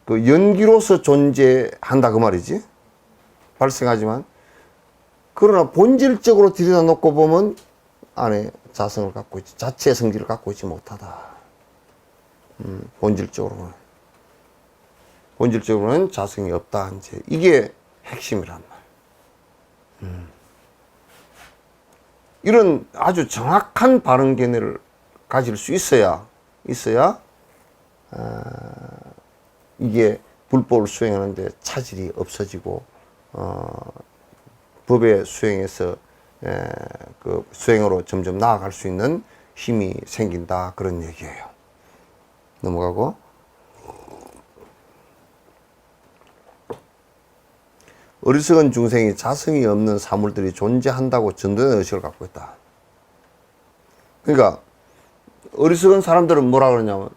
그 연기로서 존재한다 그 말이지. 발생하지만 그러나 본질적으로 들여다놓고 보면 안에 자성을 갖고 있지, 자체의 성질을 갖고 있지 못하다. 본질적으로는 자성이 없다. 이제 이게 핵심이란 말. 이런 아주 정확한 바른 견해를 가질 수 있어야 이게 불법을 수행하는데 차질이 없어지고 법의 수행에서 그 수행으로 점점 나아갈 수 있는 힘이 생긴다 그런 얘기예요. 넘어가고 어리석은 중생이 자성이 없는 사물들이 존재한다고 전도된 의식을 갖고 있다. 그러니까 어리석은 사람들은 뭐라 그러냐면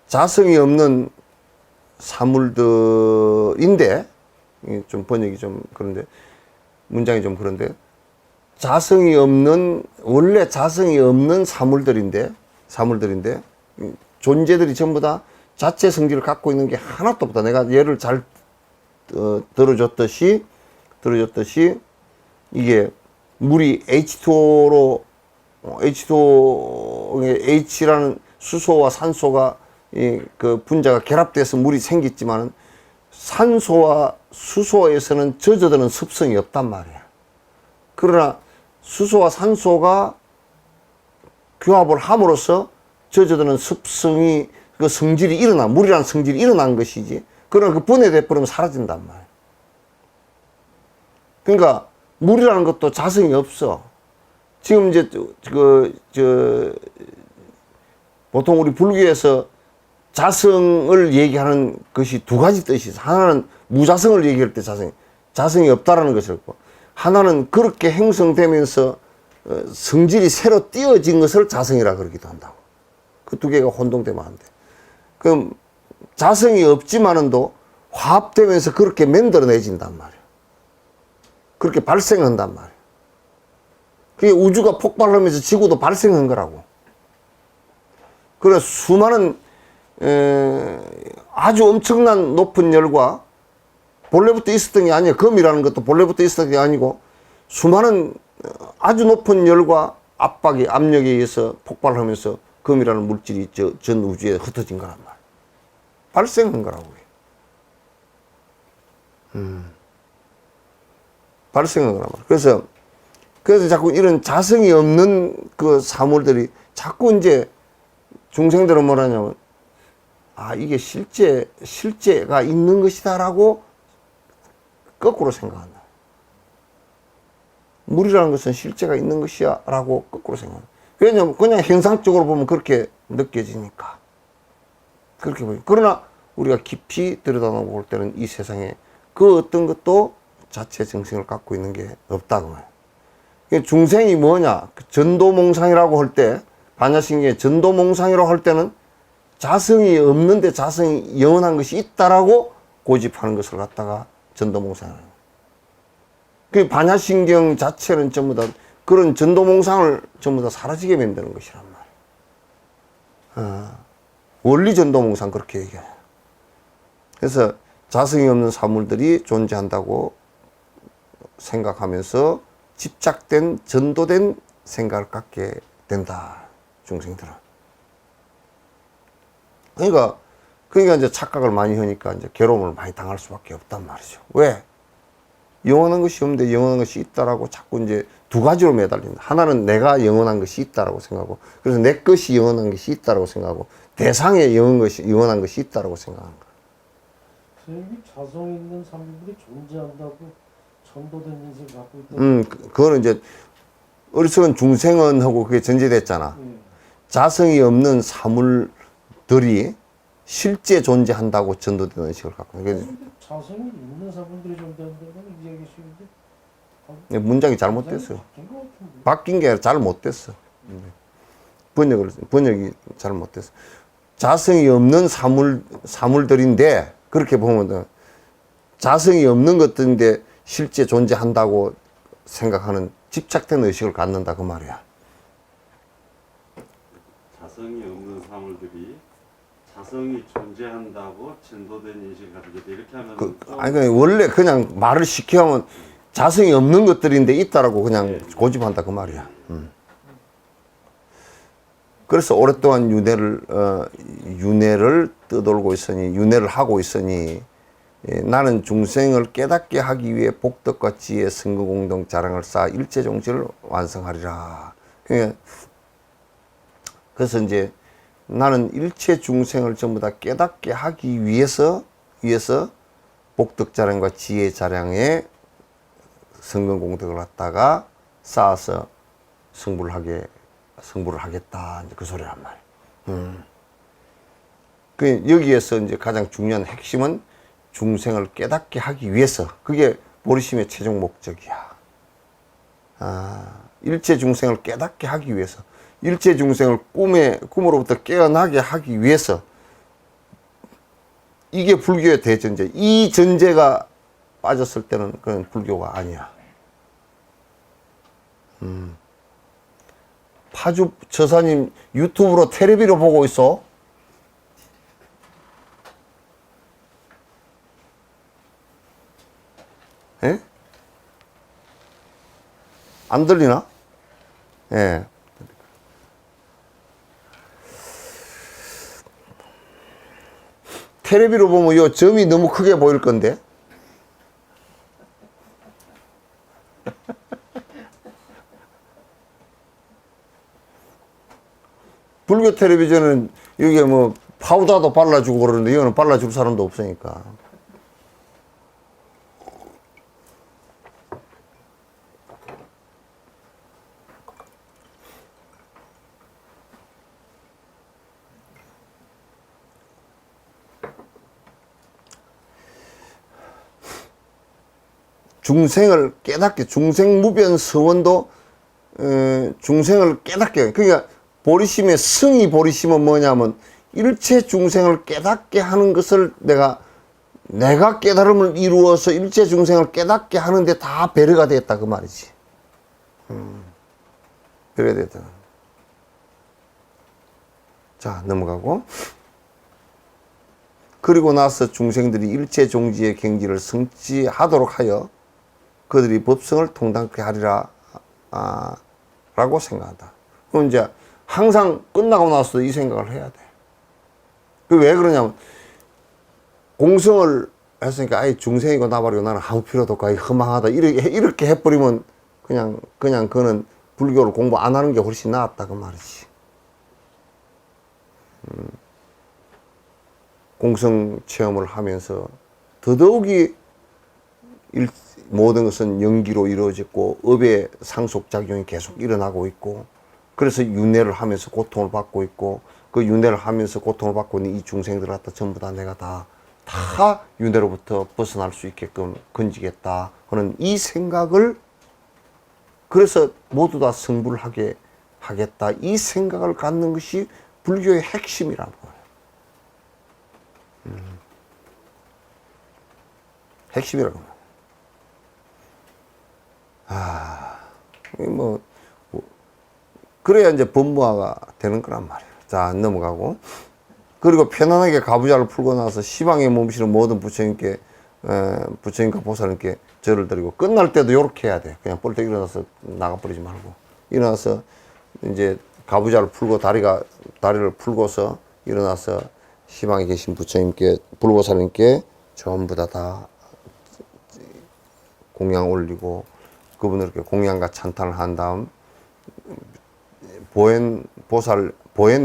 자성이 없는 사물들인데 좀 번역이 좀 그런데 문장이 좀 그런데 원래 자성이 없는 사물들인데 존재들이 전부 다 자체 성질을 갖고 있는 게 하나도 없다. 내가 예를 잘 들어줬듯이 이게 물이 H라는 수소와 산소가 그 분자가 결합돼서 물이 생겼지만은 산소와 수소에서는 젖어드는 습성이 없단 말이야. 그러나 수소와 산소가 교합을 함으로써 젖어드는 습성이 그 성질이 물이라는 성질이 일어난 것이지. 그러나 그 분해돼 버리면 사라진단 말이야. 그러니까 물이라는 것도 자성이 없어. 지금 이제 보통 우리 불교에서 자성을 얘기하는 것이 두 가지 뜻이 있어. 하나는 무자성을 얘기할 때 자성이 없다라는 것이었고, 하나는 그렇게 형성되면서 성질이 새로 띄어진 것을 자성이라 그러기도 한다고. 그 두 개가 혼동되면 안 돼. 그럼 자성이 없지만은도 화합되면서 그렇게 만들어내진단 말이야. 그렇게 발생한단 말이야. 그게 우주가 폭발하면서 지구도 발생한 거라고. 그래서 수많은 아주 엄청난 높은 열과 본래부터 있었던 게 아니야. 검이라는 것도 본래부터 있었던 게 아니고 수많은 아주 높은 열과 압력에 의해서 폭발하면서 검이라는 물질이 전 우주에 흩어진 거란 말이야. 발생한 거라고. 발생한 거란 말이야. 그래서 자꾸 이런 자성이 없는 그 사물들이 자꾸 이제 중생들은 뭐라냐면 이게 실제가 있는 것이다라고 거꾸로 생각한다. 물이라는 것은 실제가 있는 것이야 라고 거꾸로 생각한다. 왜냐면 그냥 형상적으로 보면 그렇게 느껴지니까. 그렇게 보여. 그러나 우리가 깊이 들여다보고 볼 때는 이 세상에 그 어떤 것도 자체 정성을 갖고 있는 게 없다고 해요. 중생이 뭐냐? 전도몽상이라고 할 때, 반야신경에 전도몽상이라고 할 때는 자성이 없는데 자성이 영원한 것이 있다라고 고집하는 것을 갖다가 전도몽상이라고 해요. 그 반야신경 자체는 전부 다 그런 전도몽상을 전부 다 사라지게 만드는 것이란 말이에요. 원리 전도몽상 그렇게 얘기해요. 그래서 자성이 없는 사물들이 존재한다고 생각하면서 집착된, 전도된 생각을 갖게 된다. 중생들은. 그러니까 이제 착각을 많이 하니까 이제 괴로움을 많이 당할 수밖에 없단 말이죠. 왜? 영원한 것이 없는데 영원한 것이 있다라고 자꾸 이제 두 가지로 매달린다. 하나는 내가 영원한 것이 있다라고 생각하고, 그래서 내 것이 영원한 것이 있다라고 생각하고, 대상에 영원한 것이 있다라고 생각하는 거야. 선생님이 자성 있는 사람들이 존재한다고 전도된 인생 갖고 있다. 그거는 이제 어리석은 중생은 하고 그게 전제됐잖아. 자성이 없는 사물들이 실제 존재한다고 전도되는 의식을 갖고 있는 거야. 자성이 있는 사람들이 존재한다고 이야기하시는데 문장이 잘못됐어요. 바뀐 것 같은데. 바뀐 게 잘 못됐어. 번역이 잘 못됐어. 자성이 없는 사물들인데, 그렇게 보면, 자성이 없는 것들인데 실제 존재한다고 생각하는 집착된 의식을 갖는다, 그 말이야. 자성이 없는 사물들이 자성이 존재한다고 전도된 인식을 가지고 있다. 이렇게 하면 아니, 원래 그냥 말을 쉽게 하면 자성이 없는 것들인데 있다라고 그냥 고집한다, 그 말이야. 그래서 오랫동안 윤회를 떠돌고 있으니, 윤회를 하고 있으니, 나는 중생을 깨닫게 하기 위해 복덕과 지혜, 성공공동 자랑을 쌓아 일체 종지를 완성하리라. 그래서 이제 나는 일체 중생을 전부 다 깨닫게 하기 위해서 복덕 자랑과 지혜 자랑에 성공공덕을 갖다가 쌓아서 승부를 하겠다. 이제 그 소리란 말이야. 여기에서 이제 가장 중요한 핵심은 중생을 깨닫게 하기 위해서. 그게 보리심의 최종 목적이야. 일체 중생을 깨닫게 하기 위해서. 일체 중생을 꿈으로부터 깨어나게 하기 위해서. 이게 불교의 대전제. 이 전제가 빠졌을 때는 그건 불교가 아니야. 파주 저사님 유튜브로 텔레비로 보고 있어? 예? 안 들리나? 예. 텔레비로 보면 요 점이 너무 크게 보일 건데. 불교 텔레비전은 여기에 뭐 파우더도 발라주고 그러는데 이거는 발라줄 사람도 없으니까. 중생을 깨닫게, 중생무변 서원도 중생을 깨닫게. 그러니까 보리심의 승이 보리심은 뭐냐면 일체 중생을 깨닫게 하는 것을 내가 깨달음을 이루어서 일체 중생을 깨닫게 하는데 다 배려가 됐다, 그 말이지. 배려가 됐다. 자, 넘어가고. 그리고 나서 중생들이 일체 종지의 경지를 성취하도록 하여 그들이 법성을 통당케 하리라 라고 생각한다. 그럼 이제 항상 끝나고 나서도 이 생각을 해야 돼. 그 왜 그러냐면 공성을 했으니까 아예 중생이고 나발이고 나는 아무 필요도 없고 허망하다 이렇게 해버리면 그냥 그는 불교를 공부 안 하는 게 훨씬 낫다, 그 말이지. 공성 체험을 하면서 더더욱이 모든 것은 연기로 이루어졌고 업의 상속작용이 계속 일어나고 있고, 그래서 윤회를 하면서 고통을 받고 있고, 그 윤회를 하면서 고통을 받고 있는 이 중생들 갖다 전부 다 내가 다 윤회로부터 벗어날 수 있게끔 건지겠다 하는 이 생각을, 그래서 모두 다 성불을 하겠다 이 생각을 갖는 것이 불교의 핵심이라는 거예요. 핵심이라고. 그래야 이제 법무화가 되는 거란 말이에요. 자, 넘어가고. 그리고 편안하게 가부좌를 풀고 나서 시방에 몸실은 모든 부처님께 부처님과 보살님께 절을 드리고 끝날 때도 요렇게 해야 돼. 그냥 뻘떡 일어나서 나가버리지 말고 일어나서 이제 가부좌를 풀고 다리를 풀고서 일어나서 시방에 계신 부처님께 불보살님께 전부 다 공양 올리고 그분을 이렇게 공양과 찬탄을 한 다음 보현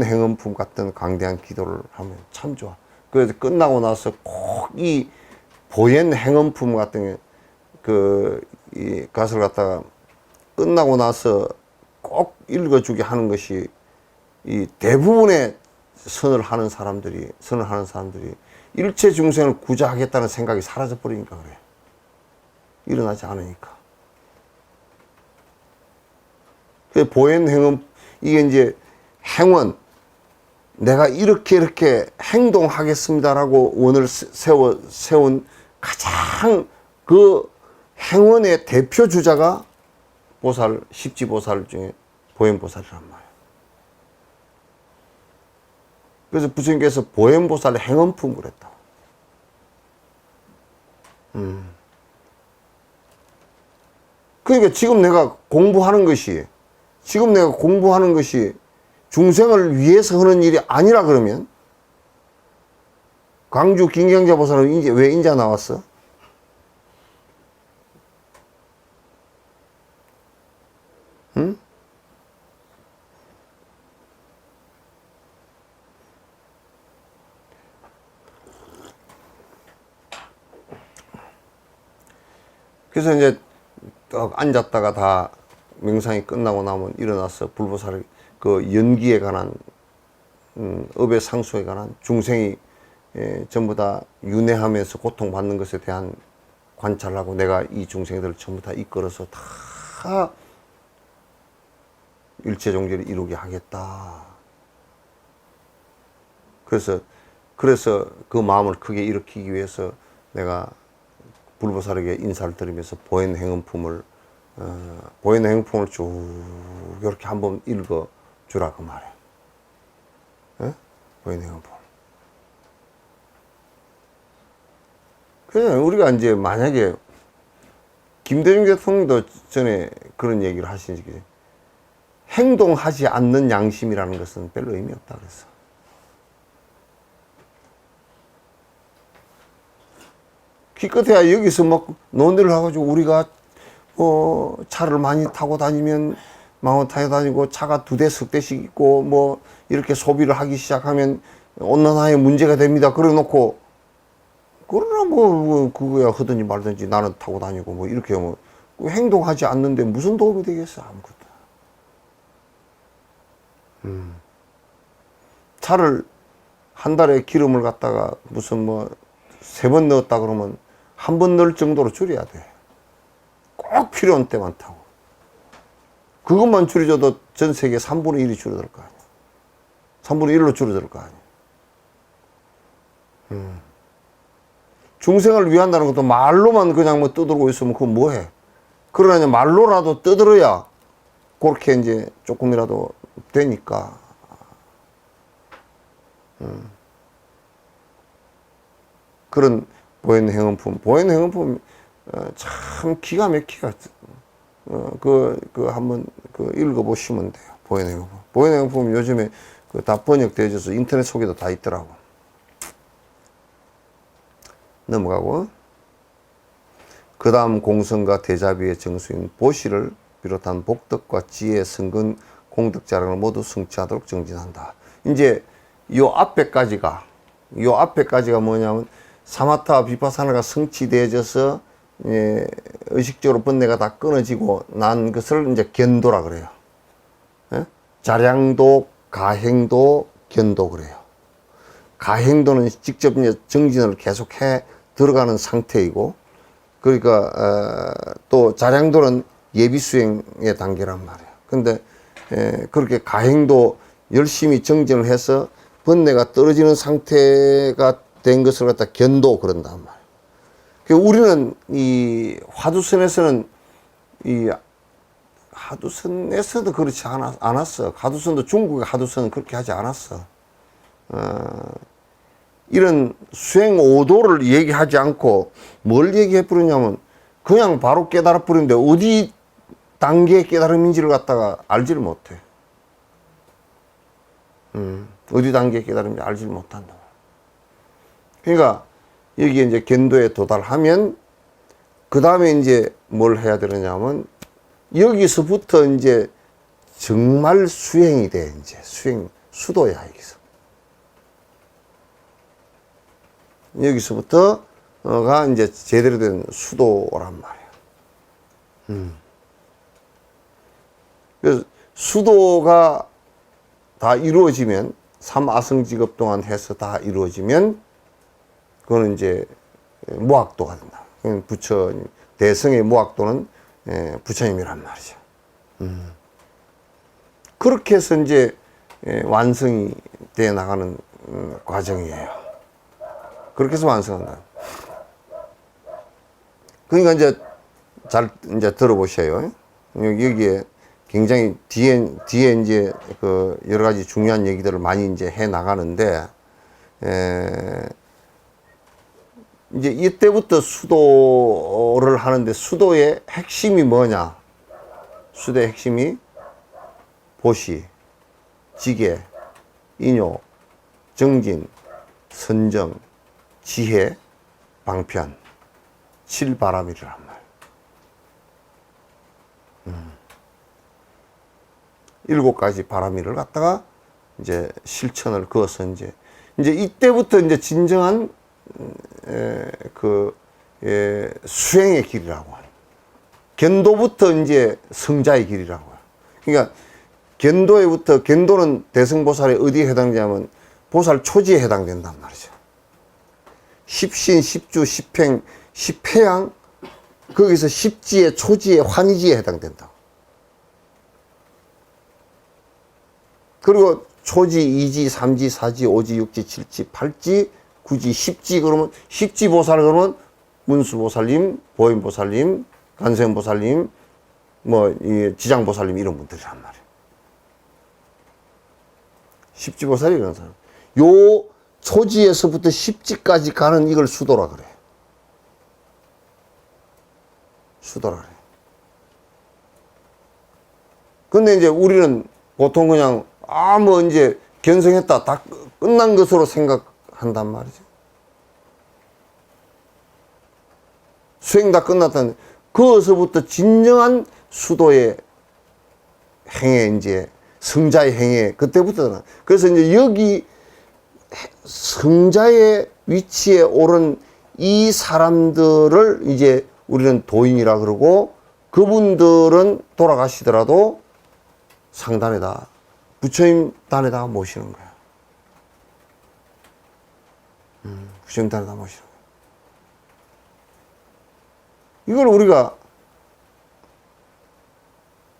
행음품 같은 강대한 기도를 하면 참 좋아. 그래서 끝나고 나서 꼭 이 보현 행음품 같은 이 가설 갖다가 끝나고 나서 꼭 읽어주게 하는 것이 이 대부분의 선을 하는 사람들이 일체 중생을 구제하겠다는 생각이 사라져 버리니까 그래. 일어나지 않으니까. 그 보현 행음 이게 이제 행원 내가 이렇게 행동하겠습니다라고 원을 세운 가장 그 행원의 대표 주자가 십지보살 중에 보현보살이란 말이에요. 그래서 부처님께서 보현보살 행원품을 했다. 그러니까 지금 내가 공부하는 것이 중생을 위해서 하는 일이 아니라 그러면 광주 김경자 보살은 왜 인자 나왔어? 응? 그래서 이제 딱 앉았다가 다 명상이 끝나고 나면 일어나서 불보살의 그 연기에 관한 업의 상수에 관한 중생이 전부 다 윤회하면서 고통받는 것에 대한 관찰을 하고 내가 이 중생들을 전부 다 이끌어서 다 일체 종교를 이루게 하겠다. 그래서 그 마음을 크게 일으키기 위해서 내가 불보살에게 인사를 드리면서 보현 행음품을 쭉 이렇게 한번 읽어 주라 그 말이에요. 예? 보현 행음품. 그냥 우리가 이제 만약에 김대중 대통령도 전에 그런 얘기를 하신 적이 행동하지 않는 양심이라는 것은 별로 의미 없다 그랬어. 기껏해야 여기서 막 논의를 해가지고 우리가 차를 많이 타고 다니면 마음 타고 다니고 차가 2대, 3대씩 있고 뭐 이렇게 소비를 하기 시작하면 온난화에 문제가 됩니다. 그래 놓고 그러나 뭐 그거야 하든지 말든지 나는 타고 다니고 뭐 이렇게 하면 행동하지 않는데 무슨 도움이 되겠어? 아무것도. 차를 한 달에 기름을 갖다가 무슨 뭐 3번 넣었다 그러면 1번 넣을 정도로 줄여야 돼. 꼭 필요한 때만 타고. 그것만 줄여줘도 전 세계 3분의 1이 줄어들 거 아니야. 3분의 1로 줄어들 거 아니야. 중생을 위한다는 것도 말로만 그냥 뭐 떠들고 있으면 그건 뭐해. 그러나 말로라도 떠들어야 그렇게 이제 조금이라도 되니까. 그런 보현 행음품 참 기가 막히가. 한번 읽어보시면 돼요. 보현 행음품. 보현 행음품 요즘에 다 번역되어져서 인터넷 속에도 다 있더라고. 넘어가고. 그 다음 공성과 대자비의 정수인 보시를 비롯한 복덕과 지혜, 성근, 공덕 자랑을 모두 성취하도록 정진한다. 이제 요 앞에까지가 뭐냐면 사마타 비파사나가 성취되어져서 의식적으로 번뇌가 다 끊어지고 난 것을 이제 견도라 그래요. 예? 자량도, 가행도, 견도 그래요. 가행도는 직접 이제 정진을 계속해 들어가는 상태이고, 그러니까 또 자량도는 예비수행의 단계란 말이에요. 근데 그렇게 가행도 열심히 정진을 해서 번뇌가 떨어지는 상태가 된 것을 갖다 견도 그런단 말이에요. 우리는 이 화두선에서는 하두선에서도 그렇지 않았어. 하두선도 중국의 하두선은 그렇게 하지 않았어. 이런 수행 오도를 얘기하지 않고 뭘 얘기해 버리냐면 그냥 바로 깨달아 버리는데 어디 단계의 깨달음인지를 갖다가 알지를 못해. 어디 단계의 깨달음인지 알지를 못한다. 그러니까 여기에 이제 견도에 도달하면 그 다음에 이제 뭘 해야 되느냐면 여기서부터 이제 정말 수행이 돼. 이제 수도야 여기서부터가 이제 제대로 된 수도란 말이야. 그래서 수도가 다 이루어지면 삼아성직업 동안 해서 다 이루어지면 그거는 이제 무학도가 된다. 부처님 대성의 무학도는 부처님이란 말이죠. 그렇게 해서 이제 완성이 돼 나가는 과정이에요. 그렇게 해서 완성한다. 그러니까 이제 잘 이제 들어보셔요. 여기에 굉장히 뒤에 이제 그 여러 가지 중요한 얘기들을 많이 이제 해 나가는데, 이제 이때부터 수도를 하는데 수도의 핵심이 뭐냐? 수도의 핵심이 보시, 지계, 인요, 정진, 선정, 지혜, 방편, 칠바람이란 말. 7가지 바람이를 갖다가 이제 실천을 그어서 이제 이때부터 이제 진정한 수행의 길이라고 해요. 견도부터 이제 성자의 길이라고 해요. 그러니까 견도는 대승보살에 어디에 해당되냐면 보살 초지에 해당된단 말이죠. 십신, 십주, 십행, 십회양, 거기서 십지에, 초지에, 환희지에 해당된다. 그리고 초지, 이지, 삼지, 사지, 오지, 육지, 칠지, 팔지, 구지, 십지, 그러면 십지 보살 그러면 문수보살님, 보인보살님, 간세음보살님, 이 지장보살님 이런 분들이란 말이에요. 십지보살이 이런 사람. 요 초지에서부터 십지까지 가는 이걸 수도라 그래. 수도라 그래. 근데 이제 우리는 보통 그냥 이제 견성했다 다 끝난 것으로 생각한단 말이죠. 수행 다 끝났다는 거기서부터 진정한 수도의 행에 이제 성자의 행에 그때부터잖아. 그래서 이제 여기 성자의 위치에 오른 이 사람들을 이제 우리는 도인이라 그러고, 그분들은 돌아가시더라도 상단에다 부처님 단에다가 모시는 거야. 부처님 단에다 모시는 거야. 이걸 우리가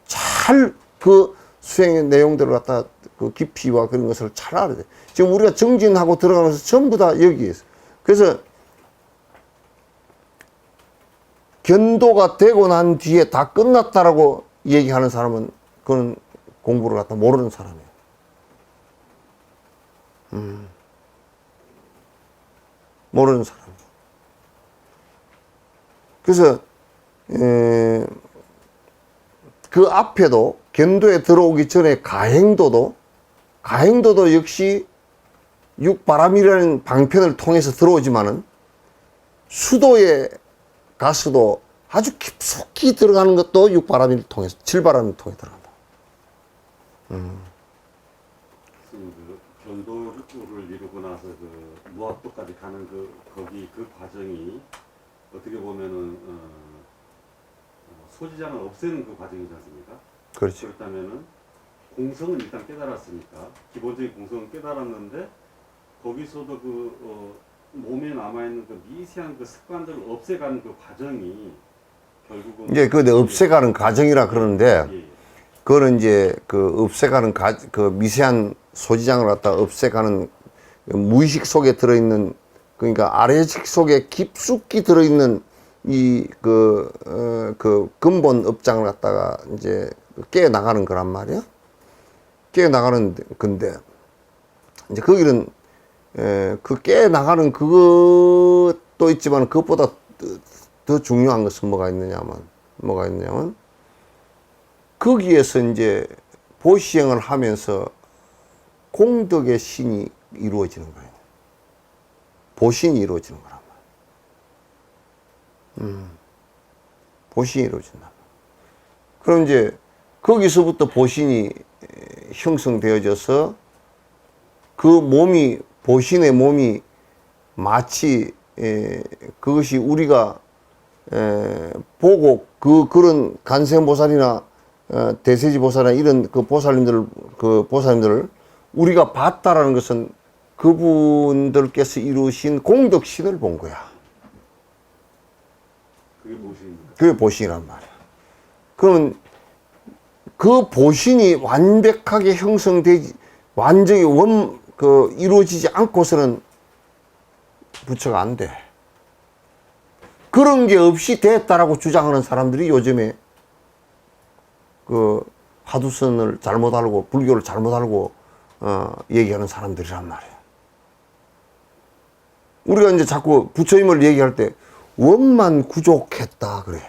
잘 그 수행의 내용들을 갖다 그 깊이와 그런 것을 잘 알아야 돼. 지금 우리가 정진하고 들어가면서 전부 다 여기에서. 그래서 견도가 되고 난 뒤에 다 끝났다라고 얘기하는 사람은 그건 공부를 갖다 모르는 사람이에요. 모르는 사람이에요. 그래서 그 앞에도 견도에 들어오기 전에 가행도도 역시 육바람이라는 방편을 통해서 들어오지만은 수도에 가서도 아주 깊숙이 들어가는 것도 육바람을 통해서, 칠바람을 통해 들어간다. 그 견도를 이루고 나서 그 무학도까지 가는 거기 그 과정이 어떻게 보면은 소지장을 없애는 그 과정이지 않습니까? 그렇죠. 그렇다면은 공성은 일단 깨달았으니까 기본적인 공성은 깨달았는데 거기서도 몸에 남아있는 그 미세한 그 습관들을 없애가는 그 과정이 결국은 이제 그 없애가는 과정이라 그러는데, 그거는 이제 그 없애가는 그 미세한 소지장을 갖다 없애가는 무의식 속에 들어있는, 그러니까 아래식 속에 깊숙이 들어있는 이 그 근본 업장을 갖다가 이제 깨어 나가는 거란 말이야. 깨어 나가는 건데, 이제 거기는 그 깨 나가는 그것도 있지만 그것보다 더 중요한 것은 뭐가 있느냐면 거기에서 이제 보시행을 하면서 공덕의 신이 이루어지는 거예요. 보신이 이루어지는 거란 말이에요. 보신이 이루어진다. 그럼 이제 거기서부터 보신이 형성되어져서 그 몸이, 보신의 몸이 마치 그것이 우리가 보고 그런 간세음보살이나 대세지보살이나 이런 그 보살님들을 우리가 봤다라는 것은 그분들께서 이루신 공덕신을 본 거야. 그게 무엇입니까? 그게 보신이란 말이야. 그러면 그 보신이 완벽하게 형성되지, 완전히 이루어지지 않고서는 부처가 안 돼. 그런 게 없이 됐다라고 주장하는 사람들이 요즘에 그 화두선을 잘못 알고 불교를 잘못 알고 얘기하는 사람들이란 말이에요. 우리가 이제 자꾸 부처님을 얘기할 때 원만 구족했다 그래.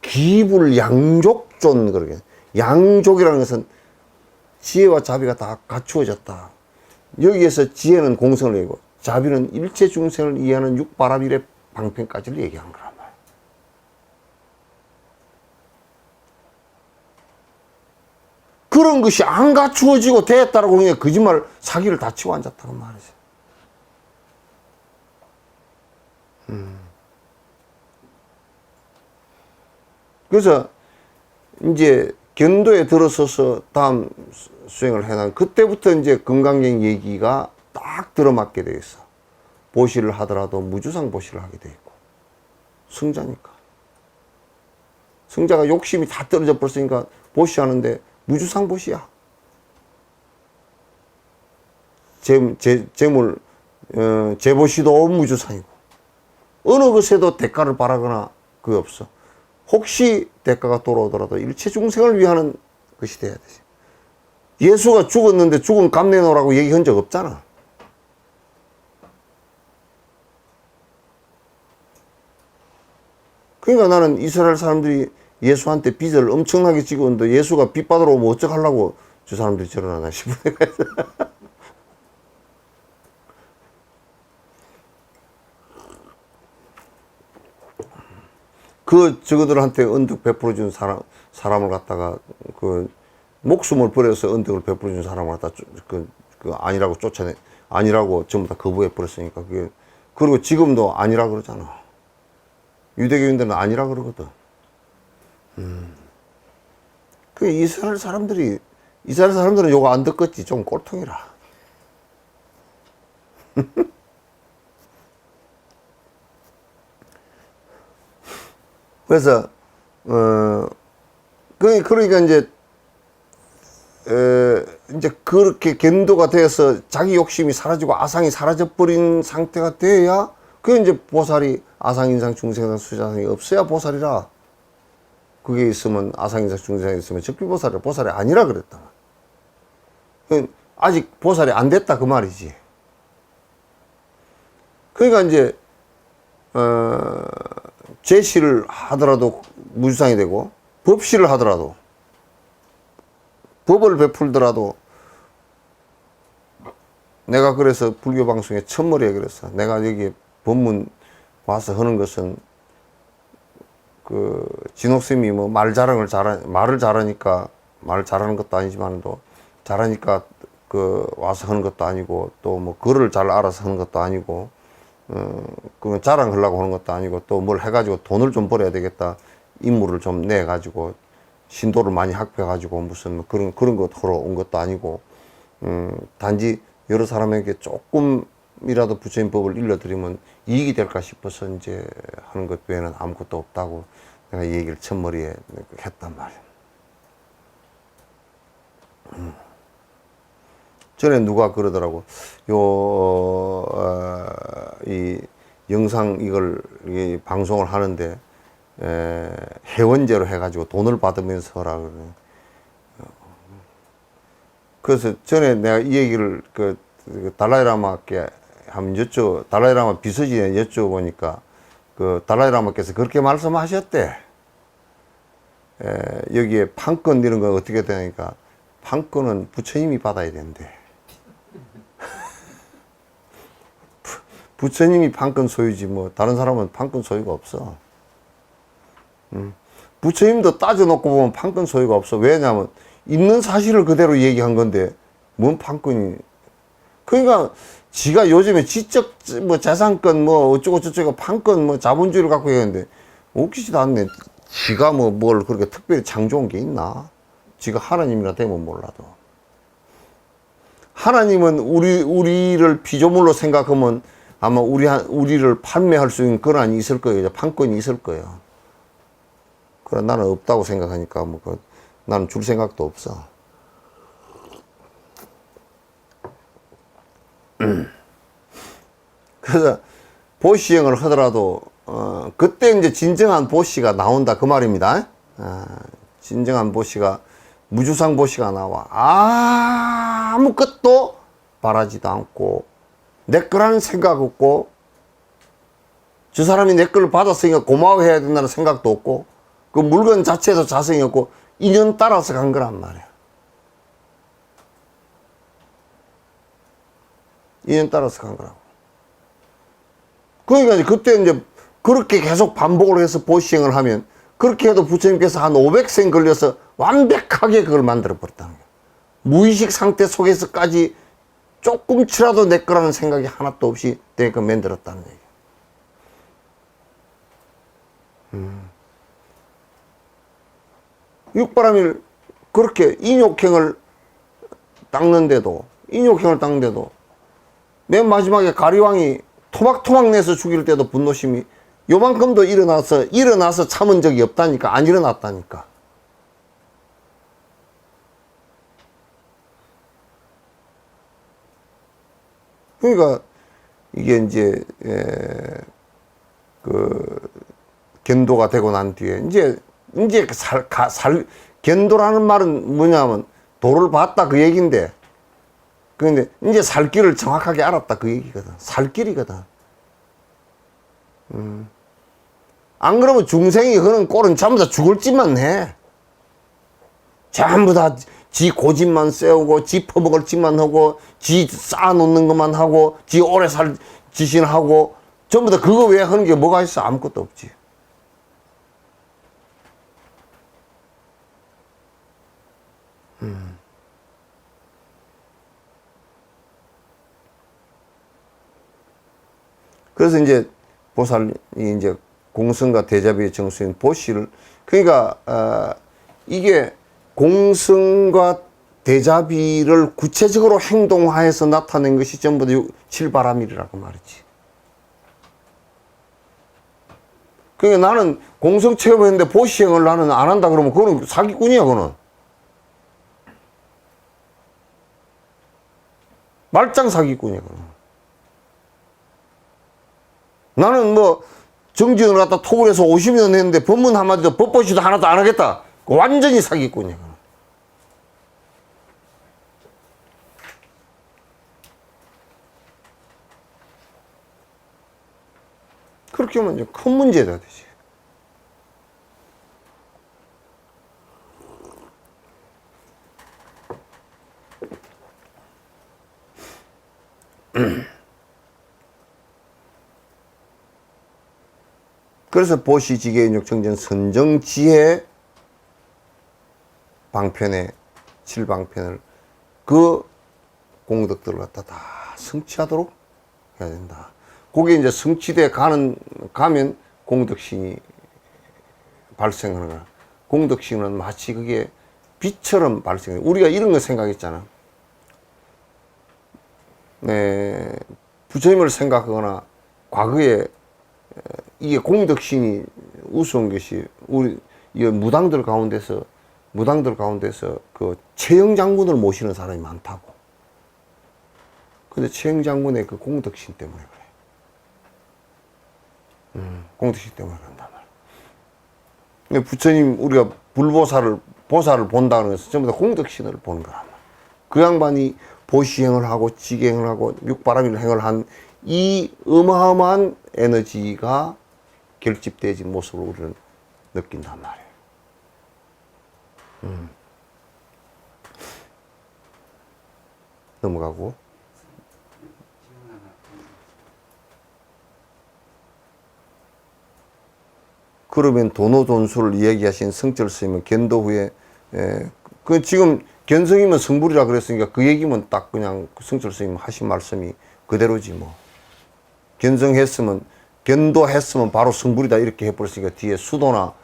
기불양족존 그러게. 양족이라는 것은 지혜와 자비가 다 갖추어졌다. 여기에서 지혜는 공성을 얘기하고 자비는 일체 중생을 이해하는 육바라밀의 방편까지를 얘기하는 거란 말이야. 그런 것이 안 갖추어지고 됐다라고 그냥 거짓말 사기를 다 치고 앉았다는 말이지. 그래서 이제 견도에 들어서서 다음 수행을 해난 그때부터 이제 건강경 얘기가 딱 들어맞게 돼 있어. 보시를 하더라도 무주상 보시를 하게 돼 있고. 승자니까. 승자가 욕심이 다 떨어져 버렸으니까 보시하는데 무주상 보시야. 재물, 재보시도 무주상이고. 어느 것에도 대가를 바라거나 그게 없어. 혹시 대가가 돌아오더라도 일체 중생을 위하는 것이 돼야 되지. 예수가 죽었는데 죽은 값 내놓으라고 얘기한 적 없잖아. 그러니까 나는 이스라엘 사람들이 예수한테 빚을 엄청나게 지었는데 예수가 빚 받으러 오면 어떡하려고 저 사람들이 저러나 싶은 데가 있어. 저거들한테 은덕 베풀어준 사람을 갖다가, 목숨을 버려서 은덕을 베풀어준 사람을 갖다, 아니라고 아니라고 전부 다 거부해버렸으니까, 그리고 지금도 아니라 그러잖아. 유대교인들은 아니라 그러거든. 이스라엘 사람들은 요거 안 듣겠지. 좀 꼴통이라. 그래서, 그러니까 이제 그렇게 견도가 되어서 자기 욕심이 사라지고 아상이 사라져버린 상태가 돼야, 그게 이제 보살이 아상인상 중생상 수자상이 없어야 보살이라. 그게 있으면, 아상인상 중생상이 있으면 적비보살이라. 보살이 아니라 그랬다. 아직 보살이 안 됐다 그 말이지. 그러니까 이제 제시를 하더라도 무주상이 되고, 법시를 하더라도, 법을 베풀더라도, 내가 그래서 불교 방송에 첫머리에 그랬어. 내가 여기 법문 와서 하는 것은, 진옥쌤이 뭐 말을 잘하니까, 말을 잘하는 것도 아니지만도, 잘하니까 와서 하는 것도 아니고, 또 뭐 글을 잘 알아서 하는 것도 아니고, 그건 자랑하려고 하는 것도 아니고, 또 뭘 해가지고 돈을 좀 벌어야 되겠다. 인물을 좀 내가지고, 신도를 많이 학배가지고, 무슨 그런 거 하러 온 것도 아니고, 단지 여러 사람에게 조금이라도 부처님 법을 일러드리면 이익이 될까 싶어서 이제 하는 것 외에는 아무것도 없다고 내가 이 얘기를 첫머리에 했단 말이야. 전에 누가 그러더라고. 이 영상 이 방송을 하는데, 회원제로 해가지고 돈을 받으면서 하라 그러네. 그래서 전에 내가 이 얘기를 그 달라이라마께 한번 달라이라마 비서진에 여쭤보니까 그 달라이라마께서 그렇게 말씀하셨대. 여기에 판권 이런 거 어떻게 되니까 판권은 부처님이 받아야 된대. 부처님이 판권 소유지 뭐 다른 사람은 판권 소유가 없어. 부처님도 따져놓고 보면 판권 소유가 없어. 왜냐하면 있는 사실을 그대로 얘기한 건데 뭔 판권이. 그러니까 지가 요즘에 지적 뭐 재산권 뭐 어쩌고 저쩌고 판권 뭐 자본주의를 갖고 얘기하는데 웃기지도 않네. 지가 뭐 뭘 그렇게 특별히 창조한 게 있나? 지가 하나님이라 되면 몰라도. 하나님은 우리를 피조물로 생각하면 아마 우리를 판매할 수 있는 권한이 있을 거예요. 판권이 있을 거예요. 그러나 나는 없다고 생각하니까 뭐 나는 줄 생각도 없어. 그래서 보시행을 하더라도 그때 이제 진정한 보시가 나온다 그 말입니다. 진정한 보시가 무주상 보시가 나와 아무것도 바라지도 않고 내 거라는 생각 없고 저 사람이 내 거를 받았으니까 고마워해야 된다는 생각도 없고 그 물건 자체에도 자성이 없고 인연 따라서 간 거란 말이야. 인연 따라서 간 거라고. 그러니까 그때 이제 그렇게 계속 반복을 해서 보시행을 하면 그렇게 해도 부처님께서 한 500생 걸려서 완벽하게 그걸 만들어 버렸다는 거야. 무의식 상태 속에서까지 조금치라도 내 거라는 생각이 하나도 없이 내가 만들었다는 얘기야. 육바람일 그렇게 인욕행을 닦는데도 맨 마지막에 가리왕이 토막토막 내서 죽일 때도 분노심이 요만큼도 일어나서 참은 적이 없다니까. 안 일어났다니까. 그러니까 이게 이제 그 견도가 되고 난 뒤에 이제 견도라는 말은 뭐냐면 도를 봤다 그 얘기인데, 그런데 이제 살 길을 정확하게 알았다 그 얘기거든. 살 길이거든. 안 그러면 중생이 그런 꼴은 전부 다 죽을 짓만 해. 전부 다 지 고집만 세우고 지 퍼먹을 짓만 하고 지 쌓아놓는 것만 하고 지 오래 살 짓이나 하고 전부 다 그거 외에 하는 게 뭐가 있어? 아무것도 없지. 그래서 이제 보살이 이제 공성과 대자비의 정수인 보시를, 그러니까 이게 공성과 대자비를 구체적으로 행동화해서 나타낸 것이 전부 다 칠바람일이라고 말이지. 그러니까 나는 공성 체험했는데 보시행을 나는 안 한다 그러면 그거는 사기꾼이야. 그거는 말짱 사기꾼이야. 그거는. 나는 뭐 정진을 갖다 톡을 해서 50년 했는데 법문 한마디도 법보시도 하나도 안 하겠다. 완전히 사기꾼이야. 그렇게 하면 이제 큰 문제가 되지. 그래서 보시지계인육 정전 선정지혜 방편에 7방편을 그 공덕들을 갖다 다 성취하도록 해야 된다. 그게 이제 성취돼 가면 공덕신이 발생하는 거야. 공덕신은 마치 그게 빛처럼 발생해. 우리가 이런 거 생각했잖아. 네, 부처님을 생각하거나 과거에 이게 공덕신이 우스운 것이 우리 이 무당들 가운데서 그 최영 장군을 모시는 사람이 많다고. 근데 최영 장군의 그 공덕신 때문에 그래. 공덕신 때문에 그런단 말이야. 근데 부처님 우리가 보살을 본다는 것은 전부 다 공덕신을 보는 거란 말이야. 그 양반이 보시행을 하고 직행을 하고 육바라밀 행을 한 이 어마어마한 에너지가 결집되어진 모습을 우리는 느낀단 말이에요. 넘어가고. 그러면 도노존수를 이야기하신 성철 스님은 견도 후에, 그 지금 견성이면 성불이라 그랬으니까 그 얘기면 딱 그냥 성철 스님 하신 말씀이 그대로지 뭐. 견성했으면, 견도했으면 바로 성불이다 이렇게 해버렸으니까 뒤에 수도나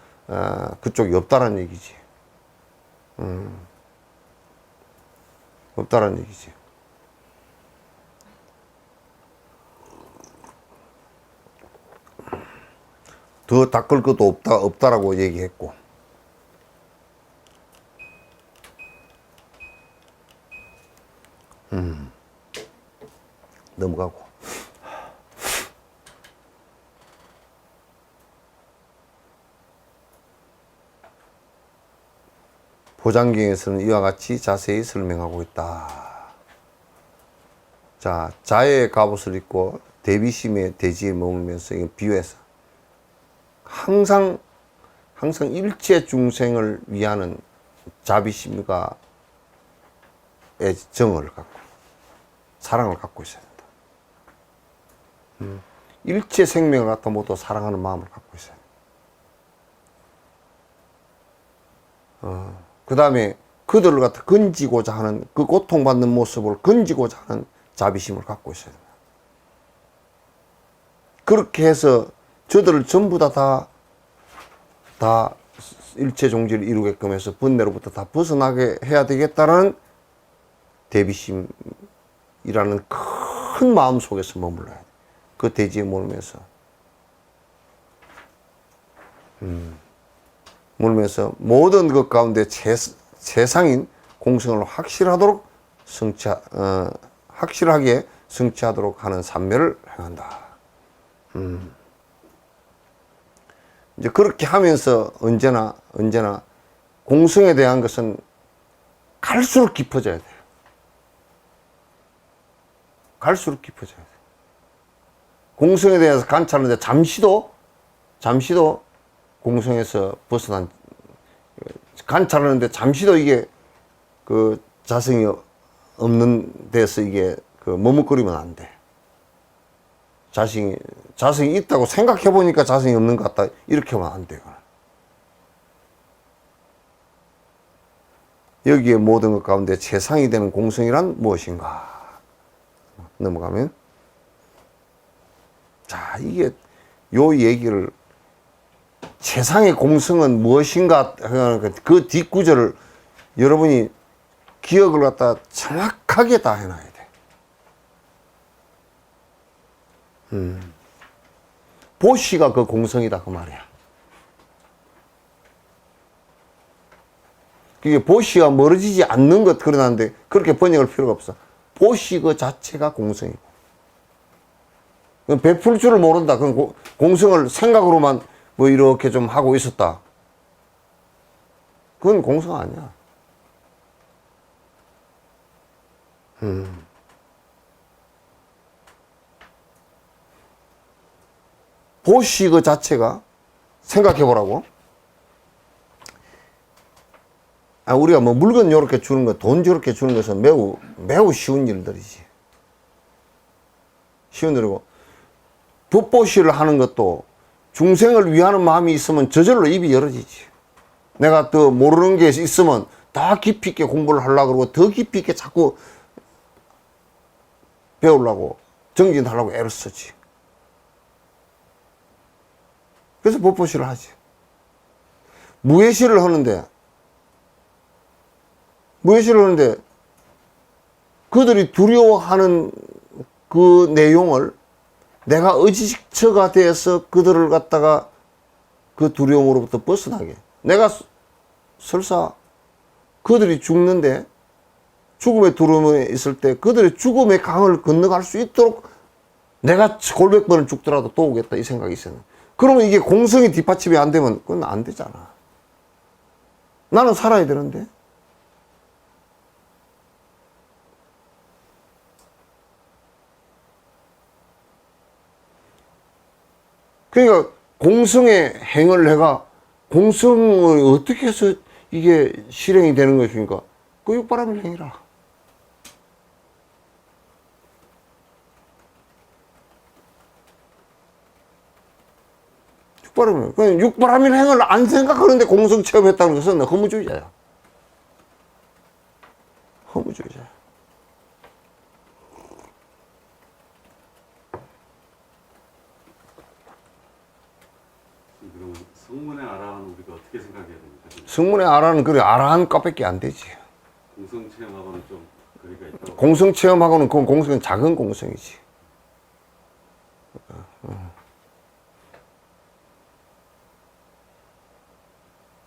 그쪽이 없다라는 얘기지. 없다라는 얘기지. 더 닦을 것도 없다라고 얘기했고. 넘어가고. 보장경에서는 이와 같이 자세히 설명하고 있다. 자, 자의 갑옷을 입고 대비심의 대지에 머물면서 이거 비유해서 항상 일체 중생을 위하는 자비심과 정을 갖고 사랑을 갖고 있어야 된다. 일체 생명을 갖다 모두 사랑하는 마음을 갖고 있어야 된다. 그 다음에 그들을 갖다 건지고자 하는 그 고통받는 모습을 건지고자 하는 자비심을 갖고 있어야 된다. 그렇게 해서 저들을 전부 다 일체 종지를 이루게끔 해서 번뇌로부터 다 벗어나게 해야 되겠다라는 대비심이라는 큰 마음 속에서 머물러야 돼. 그 대지에 머물면서 모든 것 가운데 최상인 공성을 확실하게 성취하도록 하는 삼매를 행한다. 이제 그렇게 하면서 언제나 공성에 대한 것은 갈수록 깊어져야 돼요. 갈수록 깊어져야 돼요. 공성에 대해서 관찰하는데 잠시도 공성에서 벗어난, 관찰하는데 잠시도 이게 그 자성이 없는 데서 이게 그 머뭇거리면 안 돼. 자성이 있다고 생각해 보니까 자성이 없는 것 같다. 이렇게 하면 안 돼요. 여기에 모든 것 가운데 최상이 되는 공성이란 무엇인가? 넘어가면. 자, 이게 요 얘기를 최상의 공성은 무엇인가? 그 뒷구절을 여러분이 기억을 갖다 정확하게 다 해놔야 돼. 보시가 그 공성이다 그 말이야. 그게 보시가 멀어지지 않는 것 그러는데 그렇게 번역할 필요가 없어. 보시 그 자체가 공성이고. 베풀 줄을 모른다. 그럼 공성을 생각으로만 뭐 이렇게 좀 하고 있었다. 그건 공성 아니야. 보시 그 자체가 생각해 보라고. 우리가 뭐 물건 요렇게 주는 거, 돈 저렇게 주는 것은 매우 쉬운 일들이지. 쉬운 일이고, 법보시를 하는 것도 중생을 위하는 마음이 있으면 저절로 입이 열어지지. 내가 더 모르는 게 있으면 더 깊이 있게 공부를 하려고 그러고 더 깊이 있게 자꾸 배우려고 정진하려고 애를 쓰지. 그래서 법보시를 하지. 무예시를 하는데 그들이 두려워하는 그 내용을 내가 의지처가 돼서 그들을 갖다가 그 두려움으로부터 벗어나게. 내가 설사 그들이 죽는데 죽음의 두려움에 있을 때 그들의 죽음의 강을 건너갈 수 있도록 내가 골백 번을 죽더라도 또 오겠다 이 생각이 있었는데 그러면 이게 공성이 뒷받침이 안 되면 그건 안 되잖아. 나는 살아야 되는데. 그러니까 공성의 행을 내가 공성을 어떻게 해서 이게 실행이 되는 것입니까? 그 육바람일 행위라. 육바람일. 그냥 육바람일 행을 안 생각하는데 공성 체험했다는 것은 허무주의자야. 허무주의자야. 그럼 성문의 아라는 우리가 어떻게 생각해야 됩니까? 성문의 아라는 그래 아라한 값밖에 안 되지. 공성 체험하고는 좀 거리가 있다고. 공성 체험하고는 그건 공성은 작은 공성이지.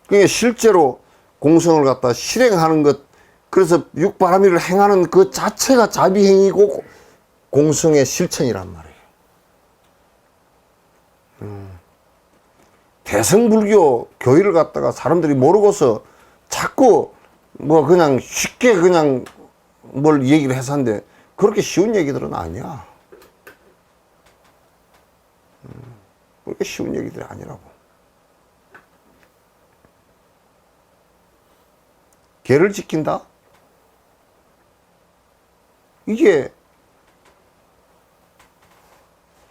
그게 실제로 공성을 갖다 실행하는 것, 그래서 육바라밀을 행하는 그 자체가 자비행위고 공성의 실천이란 말이에요. 대성불교 교리를 갖다가 사람들이 모르고서 자꾸 뭐 그냥 쉽게 그냥 뭘 얘기를 해서 하는데 그렇게 쉬운 얘기들은 아니야. 그렇게 쉬운 얘기들이 아니라고. 계를 지킨다? 이게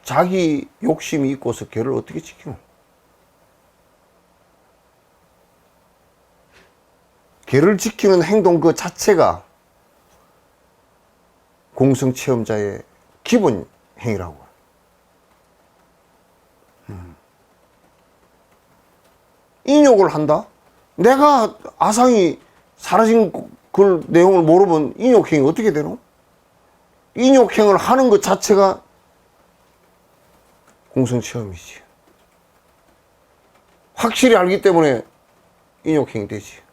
자기 욕심이 있고서 계를 어떻게 지키노? 계를 지키는 행동 그 자체가 공성체험자의 기본 행위라고. 인욕을 한다? 내가 아상이 사라진 그 내용을 모르면 인욕행위 어떻게 되노? 인욕행을 하는 것 자체가 공성체험이지. 확실히 알기 때문에 인욕행위 되지.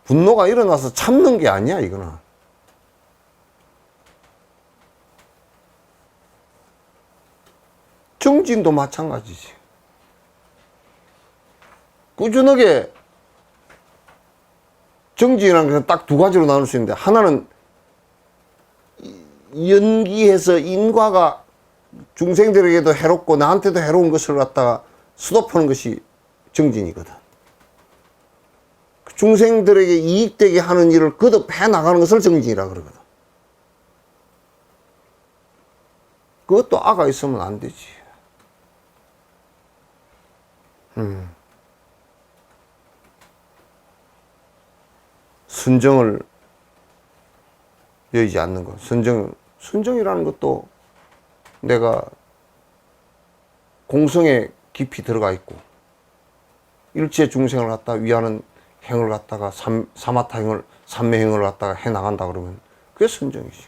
분노가 일어나서 참는 게 아니야, 이거는. 정진도 마찬가지지. 꾸준하게 정진이라는 것은 딱 두 가지로 나눌 수 있는데, 하나는 연기해서 인과가 중생들에게도 해롭고 나한테도 해로운 것을 갖다가 수도푸는 것이 정진이거든. 중생들에게 이익되게 하는 일을 거듭해 나가는 것을 정진이라 그러거든. 그것도 아가 있으면 안 되지. 순정을 여의지 않는 것. 순정이라는 것도 내가 공성에 깊이 들어가 있고, 일체 중생을 갖다 위하는 행을 갖다가 사마타행을, 삼매행을 갖다가 해 나간다 그러면 그게 순정이지.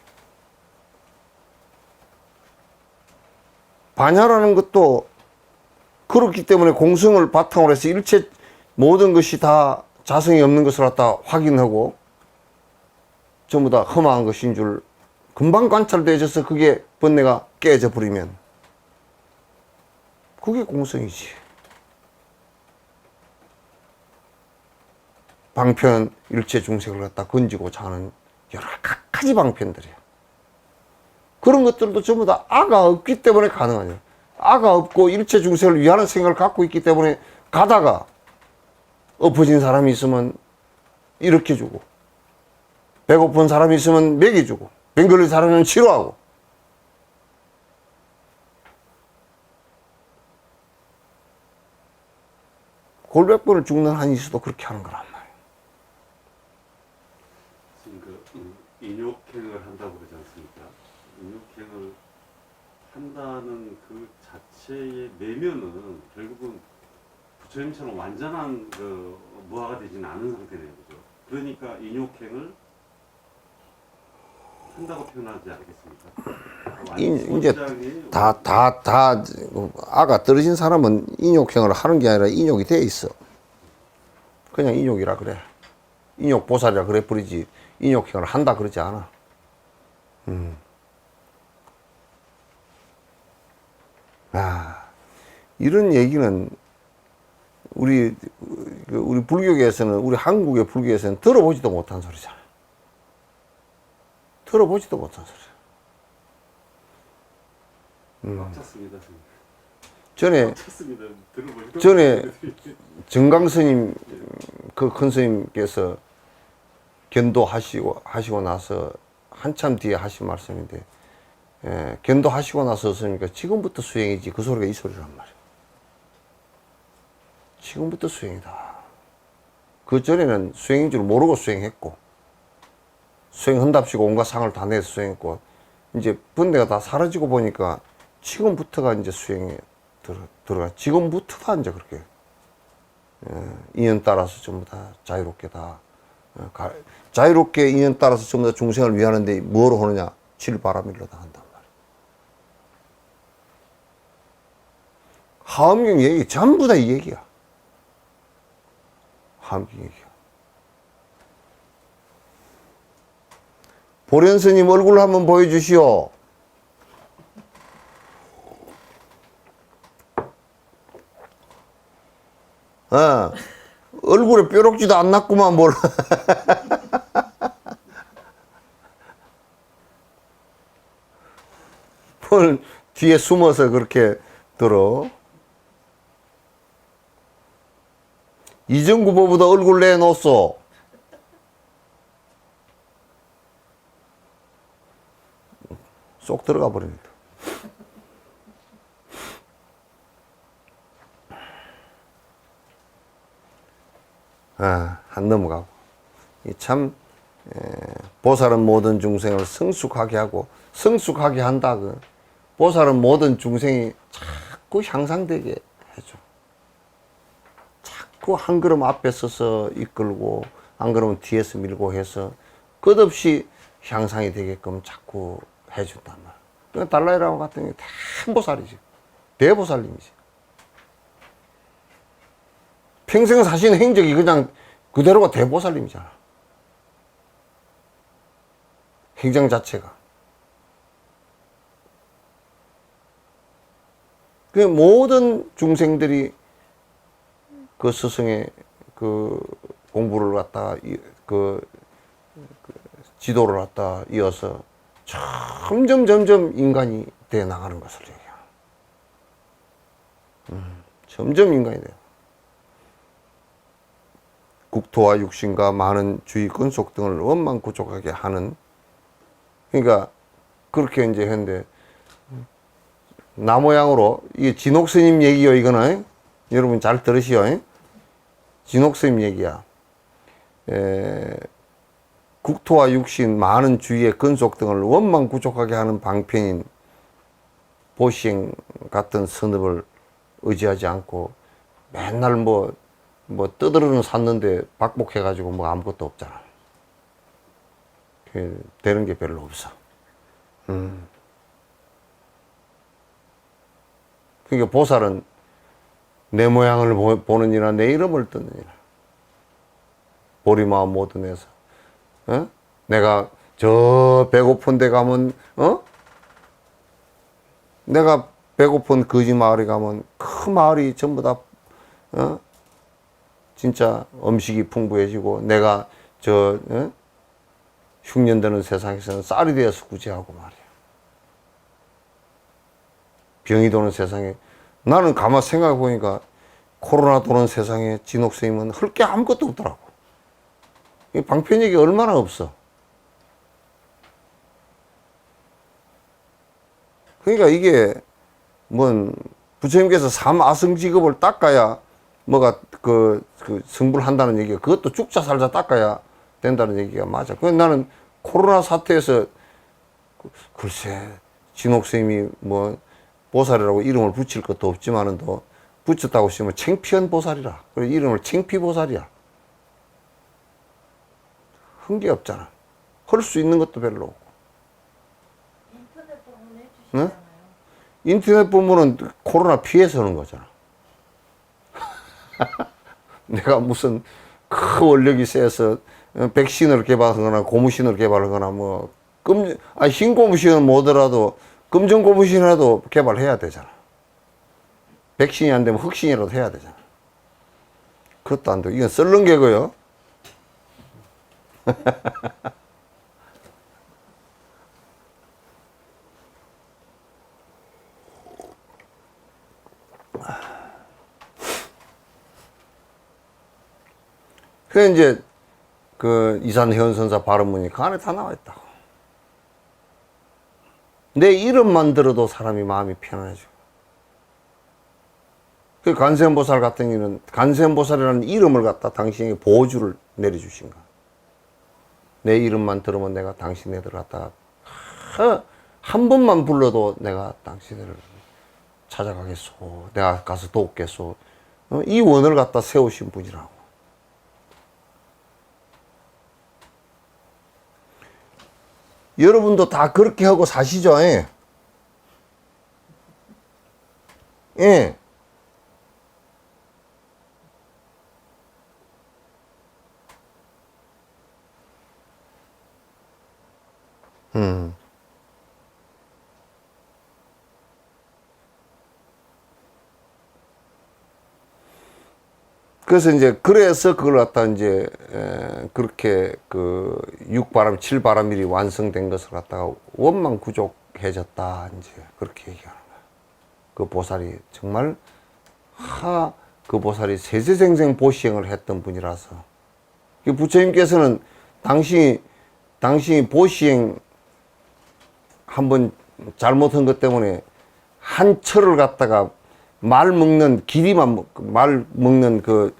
반야라는 것도 그렇기 때문에 공성을 바탕으로 해서 일체 모든 것이 다 자성이 없는 것을 갖다 확인하고 전부 다 험한 것인 줄 금방 관찰되어져서 그게 번뇌가 깨져 버리면 그게 공성이지. 방편 일체 중생을 갖다 건지고자 하는 여러 가지 방편들이야. 그런 것들도 전부 다 아가 없기 때문에 가능하냐. 아가 없고 일체 중생을 위하는 생각을 갖고 있기 때문에 가다가 엎어진 사람이 있으면 일으켜주고, 배고픈 사람이 있으면 먹여주고, 병 걸린 사람은 치료하고. 골백번을 죽는 한이 있어도 그렇게 하는 거란 말이에요. 지금 인욕행을 한다고 그러지 않습니까? 인욕행을 한다는 그 자체의 내면은 결국은 부처님처럼 완전한 그 무아가 되지는 않은 상태네요, 그죠? 그러니까 인욕행을 한다고 표현하지 않겠습니까? 이제 다 아가 떨어진 사람은 인욕행을 하는 게 아니라 인욕이 돼 있어. 그냥 인욕이라 그래. 인욕 보살이라 그래 버리지. 인욕행을 한다 그러지 않아. 이런 얘기는 우리 불교계에서는, 우리 한국의 불교에서는 들어보지도 못한 소리잖아. 들어보지도 못한 소리야. 꽉 찼습니다. 전에 꽉 찼습니다. 들어보니까. 전에 정강 스님 그 큰 스님께서 견도하시고 나서 한참 뒤에 하신 말씀인데, 견도하시고 나서 스님까 지금부터 수행이지, 그 소리가 이 소리란 말이에요. 지금부터 수행이다. 그 전에는 수행인 줄 모르고 수행했고, 수행한답시고 온갖 상을 다 내서 수행했고, 이제 번뇌가 다 사라지고 보니까 지금부터가 이제 수행에 들어가. 지금부터가 이제 그렇게 인연 따라서 전부 다 자유롭게 다 자유롭게 인연 따라서 전부 다 중생을 위하는데 뭐로 하느냐? 칠바라밀로 다 한단 말이에요. 하엄경 얘기 전부 다 이 얘기야. 하엄경 얘기야. 보련 스님 얼굴 한번 보여주시오. 얼굴에 뾰록지도 안 났구만 뭘. 뭘 뒤에 숨어서 그렇게 들어. 이정구보보다 얼굴 내놓소. 쏙 들어가 버립니다. 한 넘어가고. 참, 보살은 모든 중생을 성숙하게 하고, 성숙하게 한다. 보살은 모든 중생이 자꾸 향상되게 해줘. 자꾸 한 걸음 앞에 서서 이끌고, 한 걸음 뒤에서 밀고 해서 끝없이 향상이 되게끔 자꾸 해준단 말이야. 그러니까 달라이라마 같은 경우는 대보살이지. 대보살님이지. 평생 사신 행적이 그냥 그대로가 대보살님이잖아. 행장 자체가. 그 모든 중생들이 그 스승의 그 공부를 갖다가 그 지도를 갖다 이어서 점점 인간이 돼 나가는 것을 얘기해요. 점점 인간이 돼요. 국토와 육신과 많은 주의 근속 등을 원만구족하게 하는, 그러니까 그렇게 이제 했는데, 나 모양으로 이게 진옥스님 얘기요. 이거는 여러분 잘 들으시오. 진옥스님 얘기야. 국토와 육신 많은 주의의 근속 등을 원만구족하게 하는 방편인 보시행 같은 선업을 의지하지 않고 맨날 뭐 떠들어는 샀는데 박복해가지고 뭐 아무것도 없잖아. 되는 게 별로 없어. 그러니까 보살은 내 모양을 보느니라 내 이름을 듣느니라. 보리마음 모든 에서. 내가 저 배고픈 데 가면, 내가 배고픈 거지 마을에 가면 그 마을이 전부 다, 진짜 음식이 풍부해지고, 내가 흉년되는 세상에서는 쌀이 되어서 구제하고 말이야. 병이 도는 세상에, 나는 가만 생각해 보니까 코로나 도는 세상에 진옥스님은 할 게 아무것도 없더라고. 방편력이 얼마나 없어. 그러니까 이게 부처님께서 삼아승직업을 닦아야 뭐가 그 성불한다는 얘기가, 그것도 죽자 살자 닦아야 된다는 얘기가 맞아. 그래서 나는 코로나 사태에서 글쎄 진옥스님이 보살이라고 이름을 붙일 것도 없지만은 또 붙였다고 싶으면 창피한 보살이라. 그래서 이름을 창피보살이야. 한 게 없잖아. 할 수 있는 것도 별로 없고. 인터넷 부분 해주시잖아요. 인터넷 부분은 코로나 피해서 하는 거잖아. 내가 무슨 큰 원력이 세서 백신을 개발하거나 고무신을 개발하거나 흰 고무신은 뭐더라도 금전 고무신이라도 개발해야 되잖아. 백신이 안 되면 흑신이라도 해야 되잖아. 그것도 안 돼. 이건 썰렁 개고요. 그래 이제 그 이산 회원선사 발언문이 그 안에 다 나와 있다고. 내 이름만 들어도 사람이 마음이 편안해져. 그 관세음보살 같은 경우는 관세음보살이라는 이름을 갖다 당신에게 보호주를 내려주신 거야. 내 이름만 들으면 내가 당신네들 갖다가 한 번만 불러도 내가 당신들을 찾아가겠소. 내가 가서 돕겠소. 이 원을 갖다 세우신 분이라고. 여러분도 다 그렇게 하고 사시죠? 예. 예. 그래서 이제 그래서 그걸 갖다 이제 그렇게 그 6바람 7바람일이 완성된 것을 갖다가 원망구족해졌다 이제 그렇게 얘기하는 거야. 그 보살이 정말 그 보살이 세세생생 보시행을 했던 분이라서 부처님께서는 당신이 보시행 한번 잘못한 것 때문에 한 철을 갖다가 말 먹는 그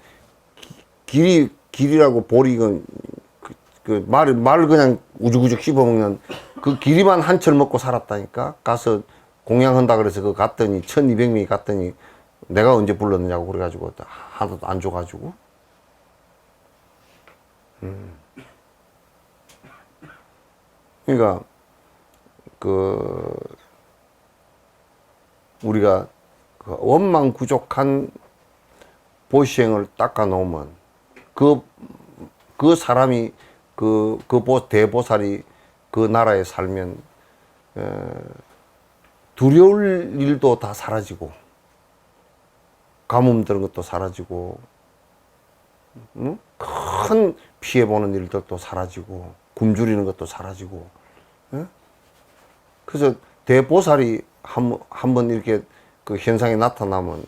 길이라고 보리 그 말 그냥 우죽우죽 씹어 먹는 그 길이만 한 철 먹고 살았다니까. 가서 공양한다 그래서 그 갔더니 1200명이 갔더니 내가 언제 불렀느냐고 그래가지고 하나도 안 줘가지고. 그러니까 우리가 그 원망구족한 보시행을 닦아 놓으면 그 사람이 대보살이 그 나라에 살면 두려울 일도 다 사라지고 가뭄 드는 것도 사라지고 큰 피해 보는 일들도 사라지고 굶주리는 것도 사라지고. 그래서 대보살이 한번 이렇게 그 현상이 나타나면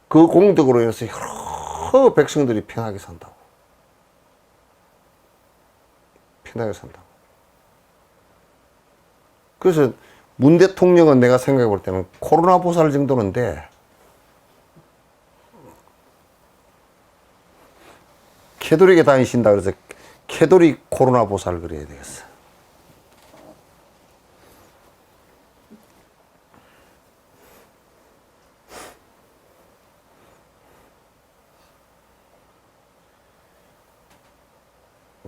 그 공덕으로 인해서 여러 백성들이 편하게 산다고. 편하게 산다고. 그래서 문 대통령은 내가 생각해 볼 때는 코로나 보살 정도는 돼. 캐도릭에 다니신다 그래서 캐도릭 코로나 보살 그래야 되겠어.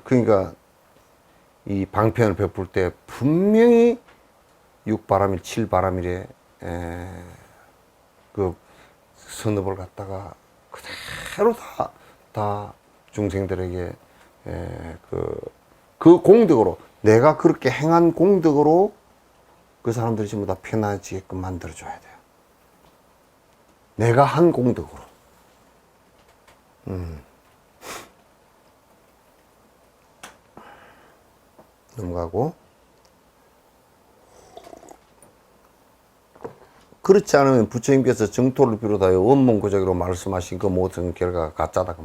그러니까 이 방편을 베풀 때 분명히 6바람일 7바람일에 그 선업을 갖다가 그대로 다 중생들에게 그 공덕으로 내가 그렇게 행한 공덕으로 그 사람들이 전부 다 편해지게끔 만들어줘야 돼요. 내가 한 공덕으로. 넘어가고. 그렇지 않으면 부처님께서 정토를 비롯하여 원문고적으로 말씀하신 그 모든 결과가 가짜다 그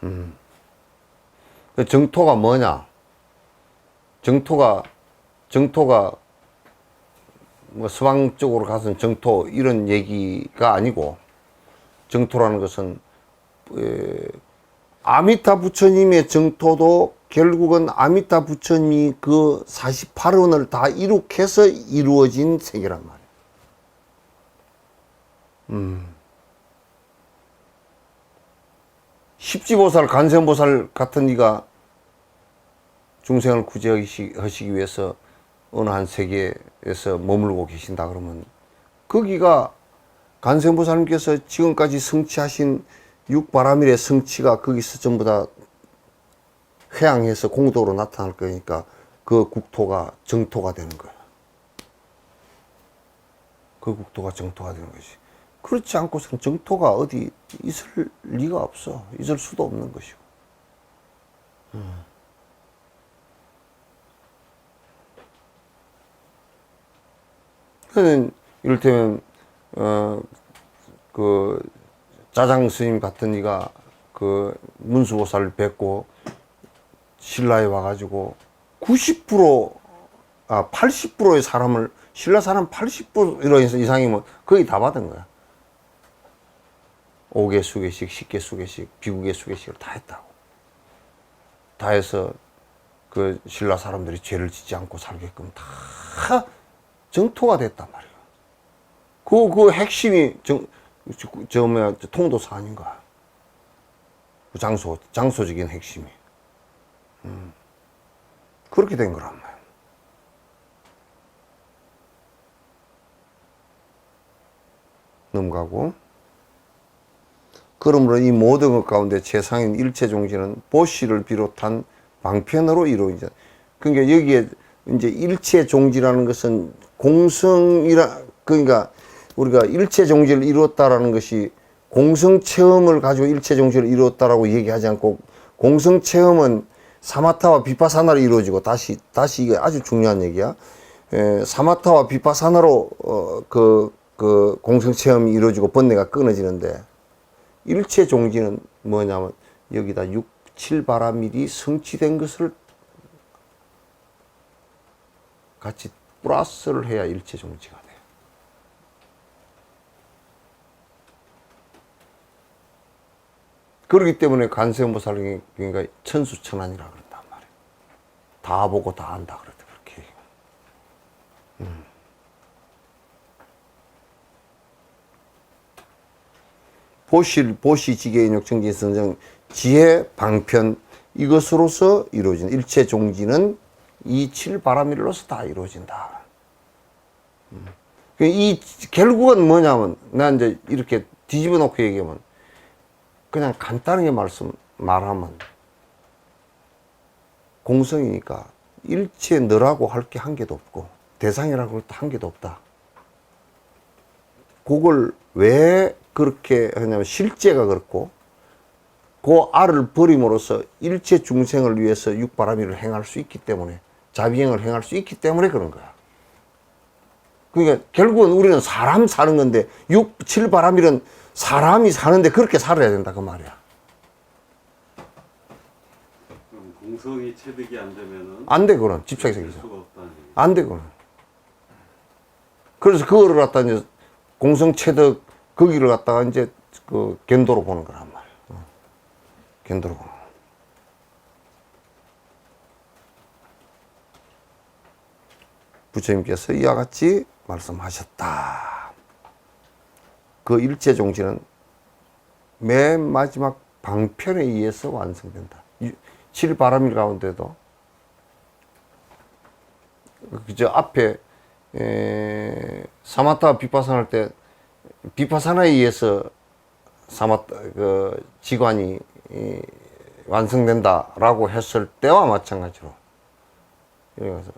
말이에요. 그 정토가 뭐냐? 정토가 뭐 서방 쪽으로 가서는 정토 이런 얘기가 아니고, 정토라는 것은 아미타 부처님의 정토도 결국은 아미타 부처님이 그 48원을 다 이룩해서 이루어진 세계란 말이에요. 십지보살, 간세음보살 같은 이가 중생을 구제하시기 위해서 어느 한 세계에서 머물고 계신다 그러면 거기가 간세음보살님께서 지금까지 성취하신 6바람일의 성취가 거기서 전부 다 회양해서 공덕으로 나타날 거니까 그 국토가 정토가 되는 거야. 그 국토가 정토가 되는 거지. 그렇지 않고서는 정토가 어디 있을 리가 없어. 있을 수도 없는 것이고. 그는 이를테면 그 짜장 스님 같은 이가 그 문수보살을 뵙고 신라에 와가지고 80%의 사람을, 신라 사람 80% 이상이면 거의 다 받은 거야. 5개 수계식, 10개 수계식, 비구개 수계식을 다 했다고. 다 해서 그 신라 사람들이 죄를 짓지 않고 살게끔 다 정토가 됐단 말이야. 그 핵심이 통도사 아닌가. 그 장소적인 핵심이. 그렇게 된 거란 말이야. 넘어가고. 그러므로 이 모든 것 가운데 최상인 일체종지는 보시를 비롯한 방편으로 이루어져. 그러니까 여기에 이제 일체종지라는 것은 그러니까 우리가 일체종지를 이루었다라는 것이 공성체험을 가지고 일체종지를 이루었다라고 얘기하지 않고, 공성체험은 사마타와 비파사나로 이루어지고, 다시 이게 아주 중요한 얘기야. 사마타와 비파사나로 그 공성체험이 이루어지고 번뇌가 끊어지는데, 일체종지는 뭐냐면 여기다 6, 7바라밀이 성취된 것을 같이 플러스를 해야 일체종지가 돼요. 그렇기 때문에 관세음보살이 그러니까 천수천안이라 그런단 말이에요. 다 보고 다 안다 그러더라고요. 그렇게. 보시지계인욕정진선정 지혜 방편, 이것으로서 이루어진 일체종지는 이 7바라밀로서 다 이루어진다. 이 결국은 뭐냐면, 난 이제 이렇게 뒤집어 놓고 얘기하면, 그냥 간단하게 말하면 공성이니까 일체 너라고 할 게 한 개도 없고 대상이라고 할 게 한 개도 없다. 그걸 왜 그렇게 하냐면 실제가 그렇고, 그 알을 버림으로써 일체 중생을 위해서 육바라밀을 행할 수 있기 때문에, 자비행을 행할 수 있기 때문에 그런 거야. 그러니까 결국은 우리는 사람 사는 건데 6, 7바라밀은 사람이 사는데 그렇게 살아야 된다 그 말이야. 그럼 공성이 체득이 안 되면은 안 돼, 그건 집착이 생기죠. 수가 없다는 얘기. 안 돼, 그건. 그래서 그거를 갖다 이제 공성체득 거기를 갖다가 이제 그 견도로 보는 거란 말이야. 견도로 보는 거. 부처님께서 이와 같이 말씀하셨다. 그 일체종지는 맨 마지막 방편에 의해서 완성된다. 7바라밀 가운데도 그저 앞에 사마타 비파사나 할 때 비파사나에 의해서 그 지관이 완성된다라고 했을 때와 마찬가지로, 그래서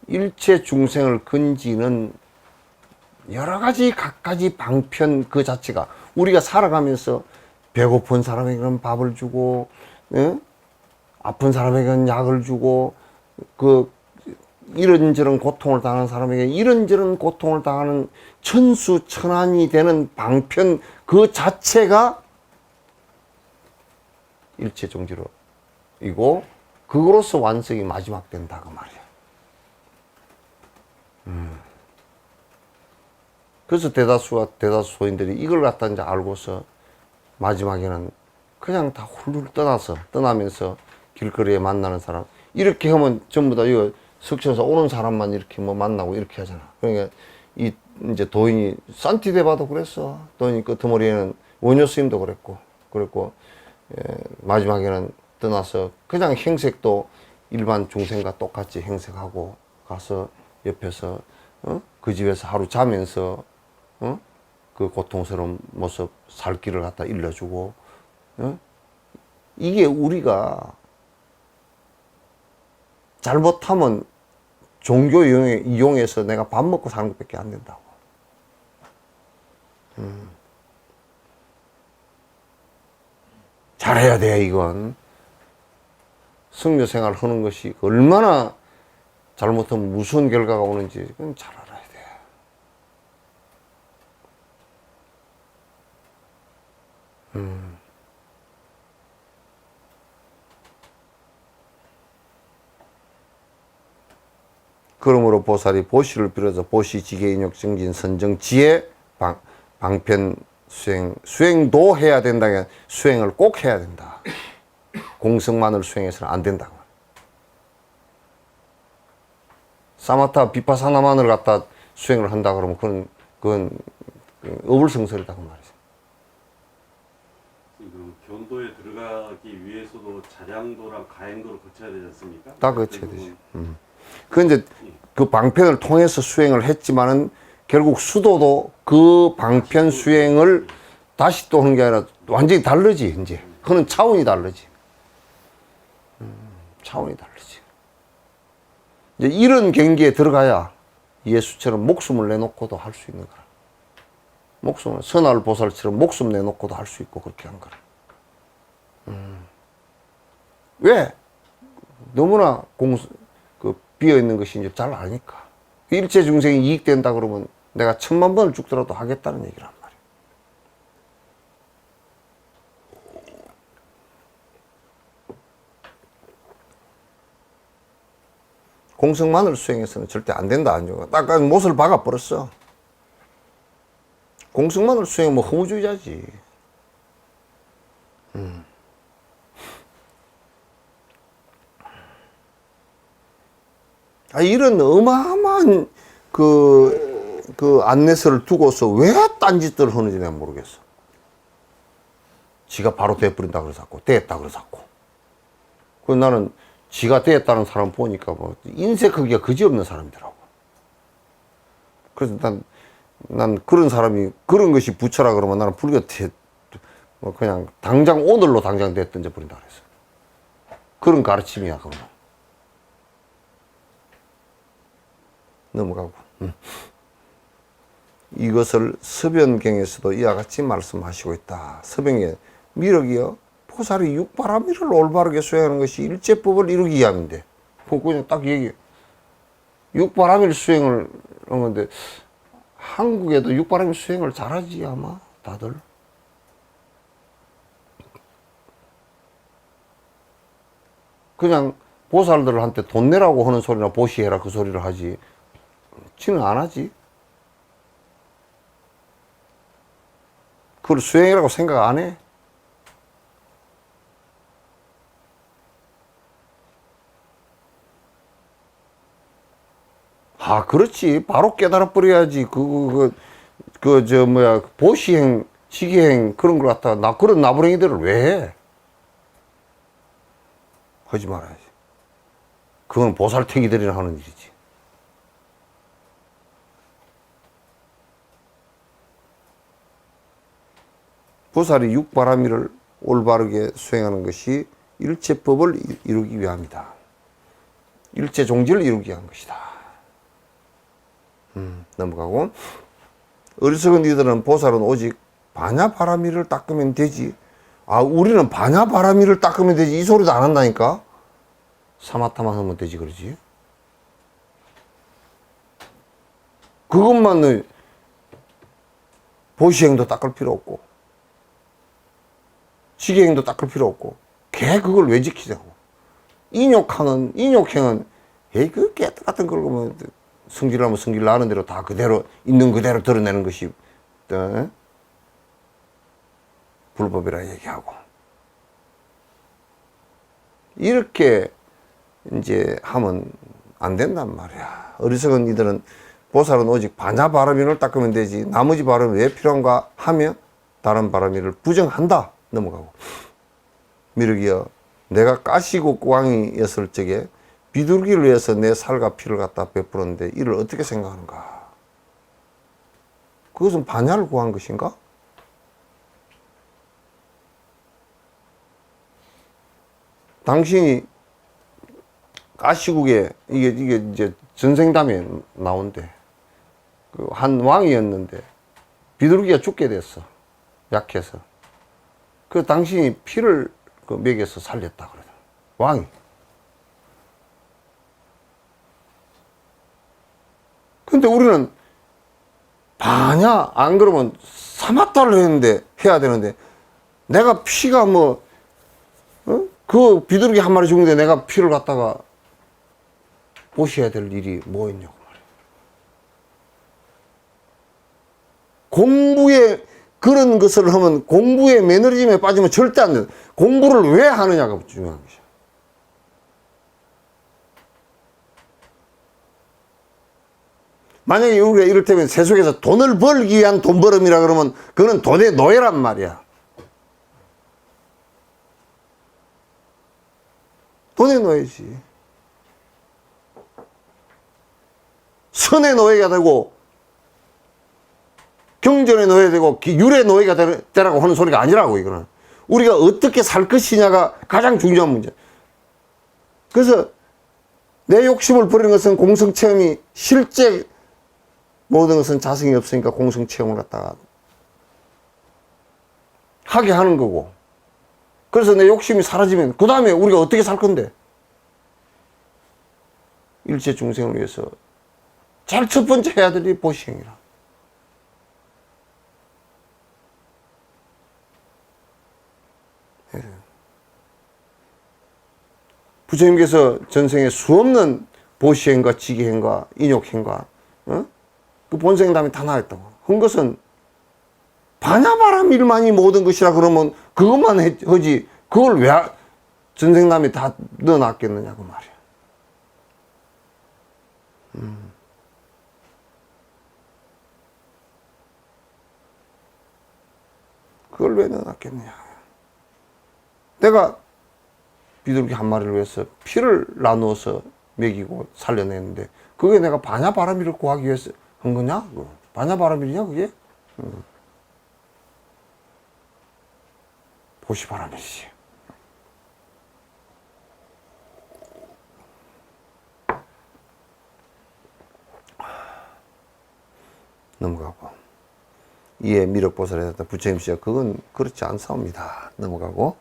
일체 중생을 건지는 여러 가지 각가지 방편 그 자체가, 우리가 살아가면서 배고픈 사람에게는 밥을 주고, 아픈 사람에게는 약을 주고, 그 이런저런 고통을 당하는 사람에게 이런저런 고통을 당하는 천수천안이 되는 방편 그 자체가 일체종지로이고, 그거로서 완성이 마지막 된다 그 말이야. 그래서 대다수 소인들이 이걸 갖다 이제 알고서 마지막에는 그냥 다 훌훌 떠나면서 길거리에 만나는 사람, 이렇게 하면 전부 다 이거 석천에서 오는 사람만 이렇게 뭐 만나고 이렇게 하잖아. 그러니까 이제 도인이 산티데바도 그랬어. 도인이 끄트머리에는 원효 스님도 그랬고 마지막에는 떠나서 그냥 행색도 일반 중생과 똑같이 행색하고 가서 옆에서 그 집에서 하루 자면서 그 고통스러운 모습 살 길을 갖다 일러주고, 이게 우리가 잘못하면 종교 이용해서 내가 밥 먹고 사는 것밖에 안 된다고. 잘해야 돼, 이건. 성묘 생활 하는 것이 얼마나 잘못하면 무서운 결과가 오는지 그건 잘 알아야 돼. 그러므로 보살이 보시를 빌어서 보시, 지계, 인욕, 정진, 선정, 지혜, 방편, 수행도 해야 된다. 수행을 꼭 해야 된다. 공성만을 수행해서는 안 된다고. 사마타 비파사나만을 갖다 수행을 한다 그러면 그건 어불성설이다 그 말이죠. 지금 견도에 들어가기 위해서도 자량도랑 가행도를 거쳐야 되지 않습니까? 다 거쳐야 되지. 그 이제 그 방편을 통해서 수행을 했지만은 결국 수도도 그 방편 수행을 다시 또 하는 게 아니라 완전히 다르지 이제. 그는 차원이 다르지. 차원이 다르지. 이제 이런 경기에 들어가야 예수처럼 목숨을 내놓고도 할 수 있는 거라. 목숨을 선할 보살처럼 목숨 내놓고도 할 수 있고 그렇게 한 거라. 왜? 너무나 비어 있는 것이 이제 잘 아니까. 일체 중생이 이익된다 그러면 내가 10,000,000번을 죽더라도 하겠다는 얘기란 말이야. 공성만을 수행해서는 절대 안 된다, 안 좋아. 딱 못을 박아버렸어. 공성만을 수행하면 허무주의자지. 이런 어마어마한 그 안내서를 두고서 왜 딴짓들을 하는지 내가 모르겠어. 지가 바로 돼버린다 그래서 자꾸, 됐다 그래서 자꾸. 그래서 나는 지가 됐다는 사람 보니까 뭐 인색하기가 그지없는 사람이더라고. 그래서 난 그런 사람이 그런 것이 부처라 그러면 나는 불교 뭐 그냥 당장 오늘로 당장 던져 버린다 그랬어. 그런 가르침이야 그러면. 넘어가고. 이것을 서변경에서도 이와 같이 말씀하시고 있다. 서변경 미륵이요. 보살이 육바라밀을 올바르게 수행하는 것이 일제법을 이루기 위함인데, 그냥 딱 얘기해. 육바라밀 수행을 한 건데, 한국에도 육바라밀 수행을 잘하지, 아마, 다들. 그냥 보살들한테 돈 내라고 하는 소리나 보시해라 그 소리를 하지. 지는 안 하지. 그걸 수행이라고 생각 안 해. 그렇지. 바로 깨달아 버려야지. 보시행, 지기행, 그런 걸 갖다가, 그런 나부랭이들을 왜 해? 하지 말아야지. 그건 보살탱이들이나 하는 일이지. 보살이 육바라밀을 올바르게 수행하는 것이 일체법을 이루기 위함이다. 일체 종지를 이루기 위한 것이다. 넘어가고. 어리석은 이들은 보살은 오직 반야바라밀을 닦으면 되지. 우리는 반야바라밀을 닦으면 되지. 이 소리도 안 한다니까. 사마타만 하면 되지 그러지. 그것만 보시행도 닦을 필요 없고 지계행도 닦을 필요 없고 그걸 왜 지키자고. 인욕행은 그 깨끗 같은 걸 보면 성질하면 성질 나는 대로 다 그대로 있는 그대로 드러내는 것이 불법이라 얘기하고, 이렇게 이제 하면 안 된단 말이야. 어리석은 이들은 보살은 오직 반야바라밀을 닦으면 되지 나머지 바람이 왜 필요한가 하며 다른 바라밀을 부정한다. 넘어가고. 미륵이여, 내가 까시고 왕이었을 적에 비둘기를 위해서 내 살과 피를 갖다 베풀었는데 이를 어떻게 생각하는가? 그것은 반야를 구한 것인가? 당신이 까시국에 이게 이제 전생담에 나온대. 한 왕이었는데 비둘기가 죽게 됐어. 약해서. 그 당신이 피를 먹여서 살렸다 그러잖아. 왕이. 근데 우리는 반야 안 그러면 사마타를 해야 되는데 내가 피가 그 비둘기 한 마리 죽는데 내가 피를 갖다가 보셔야 될 일이 뭐 있냐고 말이에요. 공부에 그런 것을 하면 공부의 매너리즘에 빠지면 절대 안 돼. 공부를 왜 하느냐가 중요한 것이야. 만약에 우리가 이를테면 세속에서 돈을 벌기 위한 돈벌음이라 그러면 그거는 돈의 노예란 말이야. 돈의 노예지. 선의 노예가 되고 경전의 노예가 되고 율의 노예가 되라고 하는 소리가 아니라고. 이거는 우리가 어떻게 살 것이냐가 가장 중요한 문제. 그래서 내 욕심을 버리는 것은 공성체험이 실제 모든 것은 자성이 없으니까 공성체험을 갖다가 하게 하는 거고. 그래서 내 욕심이 사라지면 그 다음에 우리가 어떻게 살 건데? 일체 중생을 위해서 제일 첫 번째 해야 될 일이 보시행이라. 부처님께서 전생에 수없는 보시행과 지기행과 인욕행과 그 본생담이 다 나왔다고. 한 것은 반야바람 일만이 모든 것이라 그러면 그것만 하지 그걸 왜 전생담이 다 넣어놨겠느냐고 말이야. 그걸 왜 넣어놨겠느냐. 내가 비둘기 한 마리를 위해서 피를 나누어서 먹이고 살려냈는데 그게 내가 반야바람일을 구하기 위해서 한 거냐? 반야바람일이냐 그게? 보시바람일이지. 넘어가고 이에 미륵보살에 대해서 부처님 씨가 그건 그렇지 않사옵니다. 넘어가고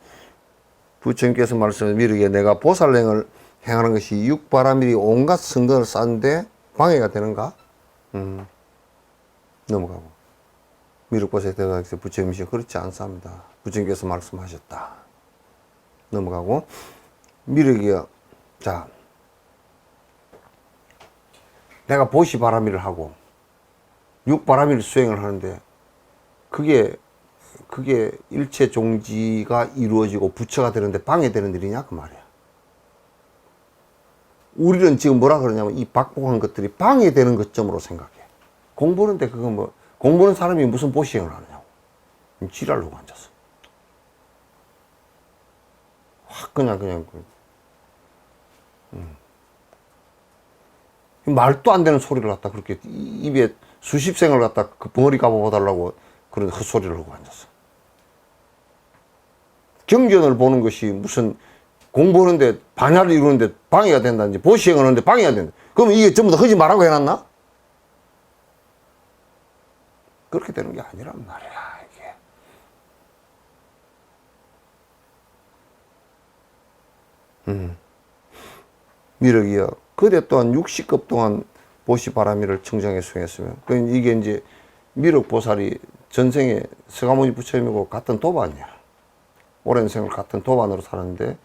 부처님께서 말씀하신 미륵에 내가 보살행을 행하는 것이 육바라밀이 온갖 선거를 쌓는데 방해가 되는가? 넘어가고 미륵보살에 대해서 부처님 씨가 그렇지 않사옵니다. 부처님께서 말씀하셨다. 넘어가고 미륵이요. 자, 내가 보시바라밀을 하고 육바라밀 수행을 하는데 그게 일체 종지가 이루어지고 부처가 되는데 방해되는 일이냐 그 말이야. 우리는 지금 뭐라 그러냐면 이 박복한 것들이 방해되는 것점으로 생각해. 공부하는데 그거 뭐 공부하는 사람이 무슨 보시행을 하느냐고. 지랄하고 앉았어. 확 그냥 말도 안 되는 소리를 갖다 그렇게 입에 수십 생을 갖다 그 벙어리 까봐달라고 그런 헛소리를 하고 앉았어. 경전을 보는 것이 무슨 공부하는데 반야를 이루는데 방해가 된다든지 보시행을 하는데 방해가 된다. 그러면 이게 전부 다 하지 말라고 해놨나? 그렇게 되는 게 아니란 말이야 이게. 미륵이여 그대 또한 60급 동안 보시바라밀을 청정해 수행했으면 이게 이제 미륵보살이 전생에 서가모니 부처님하고 같은 도반이야. 오랜 생을 같은 도반으로 살았는데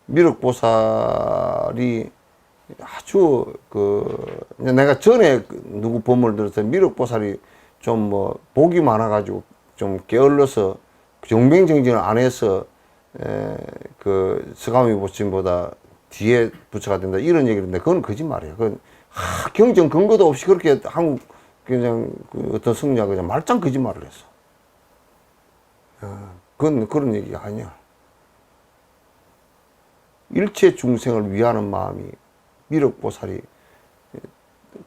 미륵보살이 아주 내가 전에 누구 법문을 들어서 미륵보살이 좀 뭐 복이 많아가지고 좀 게을러서 정병정진을 안 해서 그 서가모니 부처님보다 뒤에 부처가 된다 이런 얘기를 했는데 그건 거짓말이에요. 그건 경전 근거도 없이 그렇게 한국 그냥 그 어떤 승려가 그냥 말짱 거짓말을 했어. 그건 그런 얘기가 아니야. 일체 중생을 위하는 마음이 미륵보살이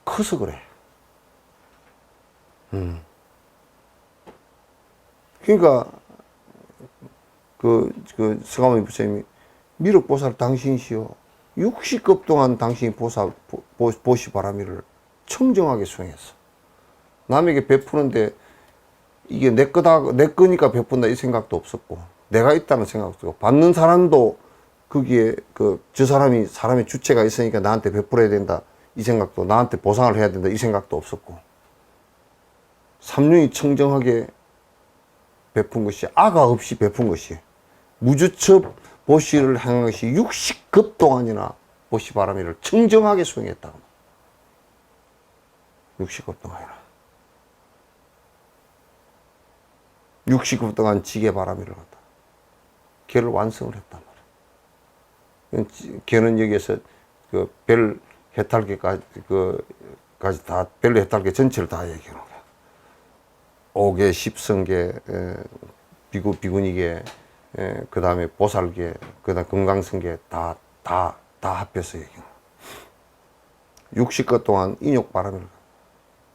커서 그래. 그러니까 그 서가모니 부처님이 미륵보살 당신이시여 60급 동안 당신이 보시바라밀을 청정하게 수행했어. 남에게 베푸는데 이게 내 거니까 베푼다 이 생각도 없었고 내가 있다는 생각도 없고 받는 사람도 거기에 저 사람의 주체가 있으니까 나한테 베풀어야 된다 이 생각도 나한테 보상을 해야 된다 이 생각도 없었고 삼륜이 청정하게 베푼 것이 아가 없이 베푼 것이 무주첩 보시를 행한 것이 60급 동안이나 보시바라미를 청정하게 수행했다. 60급 동안이나. 60급 동안 지게바라미를 갖다 걔를 완성을 했단 말이야. 걔는 여기에서 그 별 해탈계까지 까지 다 별 해탈계 전체를 다 얘기하는 거야. 5계, 10성계, 비구니계, 그 다음에 보살계, 그 다음 금강성계 다 합해서 얘기하는 거야. 60급 동안 인욕바라미를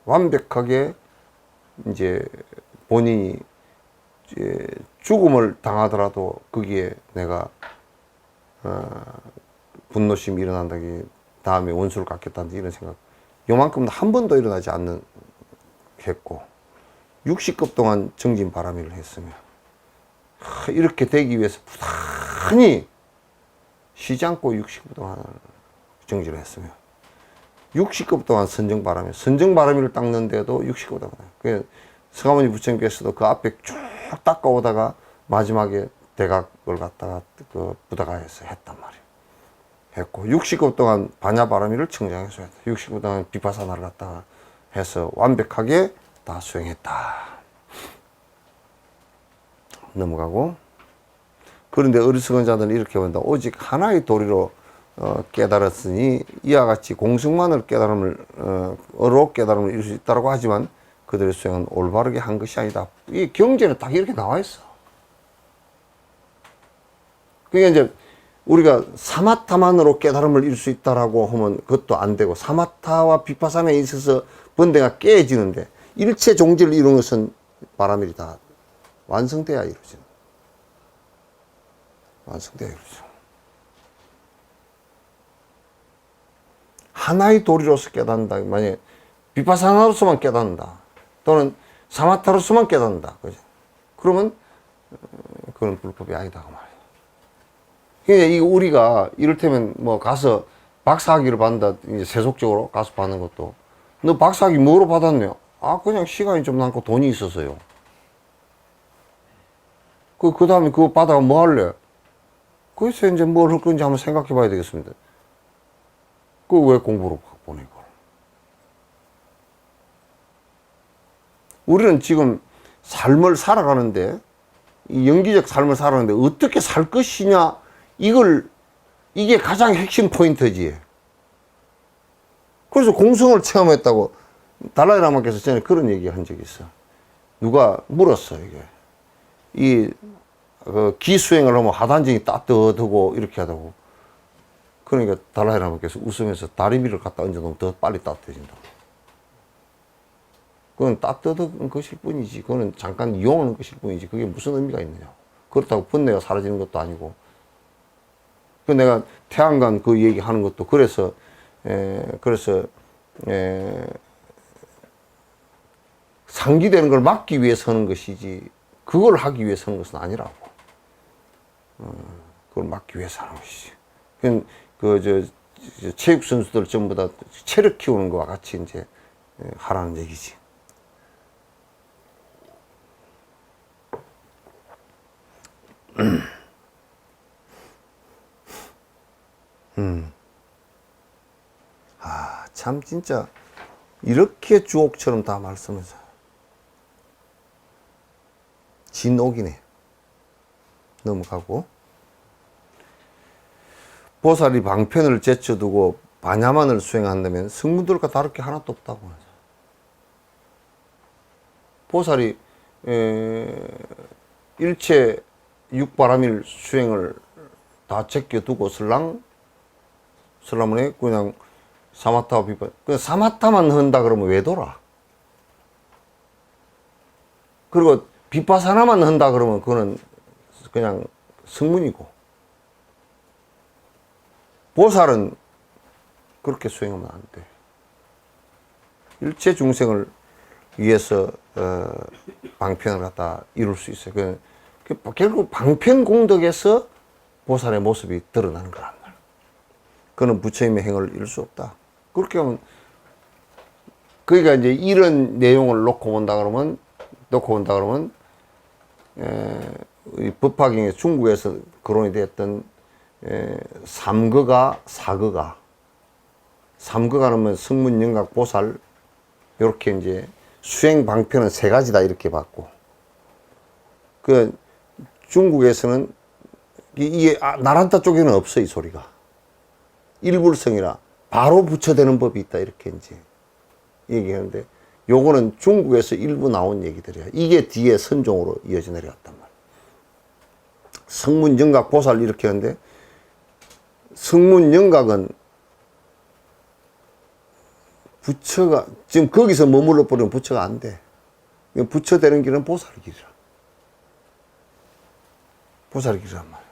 완벽하게 이제 본인이 이제 죽음을 당하더라도 거기에 내가 분노심이 일어난다기 다음에 원수를 갚겠다는 이런 생각 요만큼은 한 번도 일어나지 않는 했고 60급 동안 정진 바라미를 했으며 이렇게 되기 위해서 부단히 쉬지 않고 60급 동안 정진을 했으며 60급 동안 선정바라미를 닦는데도 60급 동안 그 성아모니 부처님께서도 그 앞에 쭉 닦아오다가 마지막에 대각을 갖다가 그 부다가에서 했단 말이에요. 했고 60급 동안 반야바라미를 청정해서 했다. 60급 동안 비파사나를 갖다가 해서 완벽하게 다 수행했다. 넘어가고 그런데 어리석은 자들은 이렇게 본다. 오직 하나의 도리로 깨달았으니 이와 같이 공승만을 어로 깨달음을 이룰 수 있다고 하지만 그들의 수행은 올바르게 한 것이 아니다. 이 경제는 딱 이렇게 나와 있어. 그러니까 이제 우리가 사마타만으로 깨달음을 이룰 수 있다라고 하면 그것도 안 되고 사마타와 비파사나에 있어서 번뇌가 깨지는데 일체 종지를 이루는 것은 바라밀이 다 완성돼야 이루어지는. 완성돼야 이루어지는. 하나의 도리로서 깨닫는다. 만약에 비파사나로서만 깨닫는다. 또는 사마타로서만 깨닫는다. 그죠? 그러면 그건 불법이 아니다. 그 말이에요. 그러니까 이 우리가 이를테면 뭐 가서 박사학위를 받는다. 이제 세속적으로 가서 받는 것도 너 박사학위 뭐로 받았냐? 아 그냥 시간이 좀 남고 돈이 있어서요. 그 다음에 그거 받아가 뭐 할래? 그래서 이제 뭘 할 건지 한번 생각해 봐야 되겠습니다. 그 왜 공부로 보내 이걸? 우리는 지금 삶을 살아가는데 이 영기적 삶을 살아가는데 어떻게 살 것이냐 이게 가장 핵심 포인트지. 그래서 공성을 체험했다고 달라이라마께서 전에 그런 얘기 한 적이 있어. 누가 물었어 이게 기수행을 하면 하단증이 따뜻하고 이렇게 하다고. 그러니까 달라이라마께서 웃으면서 다리미를 갖다 얹어놓으면 더 빨리 따뜻해진다고. 그건 따뜻한 것일 뿐이지. 그거는 잠깐 이용하는 것일 뿐이지. 그게 무슨 의미가 있느냐. 그렇다고 번뇌가 사라지는 것도 아니고. 그 내가 태양간 그 얘기하는 것도 그래서 상기되는 걸 막기 위해서 하는 것이지 그걸 하기 위해서 하는 것은 아니라고. 그걸 막기 위해서 하는 것이지. 체육 선수들 전부 다 체력 키우는 것과 같이 이제 하라는 얘기지. 참 진짜 이렇게 주옥처럼 다 말씀해서 진옥이네. 넘어가고 보살이 방편을 제쳐두고 반야만을 수행한다면 성문들과 다를 게 하나도 없다고 하죠. 보살이 일체 육바라밀 수행을 다 제껴두고 설라문에 그냥 사마타와 비파, 그 사마타만 한다 그러면 왜 돌아? 그리고 비파사나만 한다 그러면 그거는 그냥 성문이고. 보살은 그렇게 수행하면 안 돼. 일체 중생을 위해서 방편을 갖다 이룰 수 있어요. 결국 방편 공덕에서 보살의 모습이 드러나는 거란 말이야. 그는 부처님의 행을 이룰 수 없다. 그렇게 하면 그러니까 이제 이런 내용을 놓고 본다 그러면 이 법화경에 중국에서 거론이 되었던 삼거가, 사거가. 삼거가 하면 성문, 영각, 보살, 요렇게 이제 수행 방편은 세 가지다 이렇게 봤고, 그 중국에서는 이게 나란타 쪽에는 없어 이 소리가. 일불성이라 바로 붙여대는 법이 있다 이렇게 이제 얘기하는데, 요거는 중국에서 일부 나온 얘기들이야. 이게 뒤에 선종으로 이어져 내려왔단 말이야. 성문, 영각, 보살 이렇게 하는데, 성문, 영각은 부처가 지금 거기서 머물러 버리면 부처가 안 돼. 부처 되는 길은 보살의 길이라. 보살의 길이란 말이야.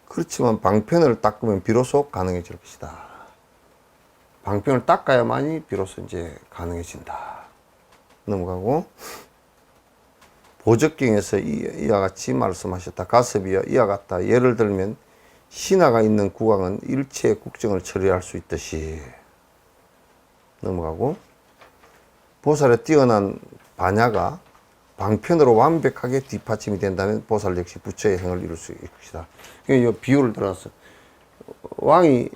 그렇지만 방편을 닦으면 비로소 가능해질 것이다. 방편을 닦아야만이 비로소 이제 가능해진다. 넘어가고, 보적경에서 이와 같이 말씀하셨다. 가섭이여 이와 같다. 예를 들면 신하가 있는 국왕은 일체의 국정을 처리할 수 있듯이. 넘어가고, 보살의 뛰어난 반야가 방편으로 완벽하게 뒷받침이 된다면 보살 역시 부처의 행을 이룰 수 있을 것이다. 이 비유를 들어서 왕이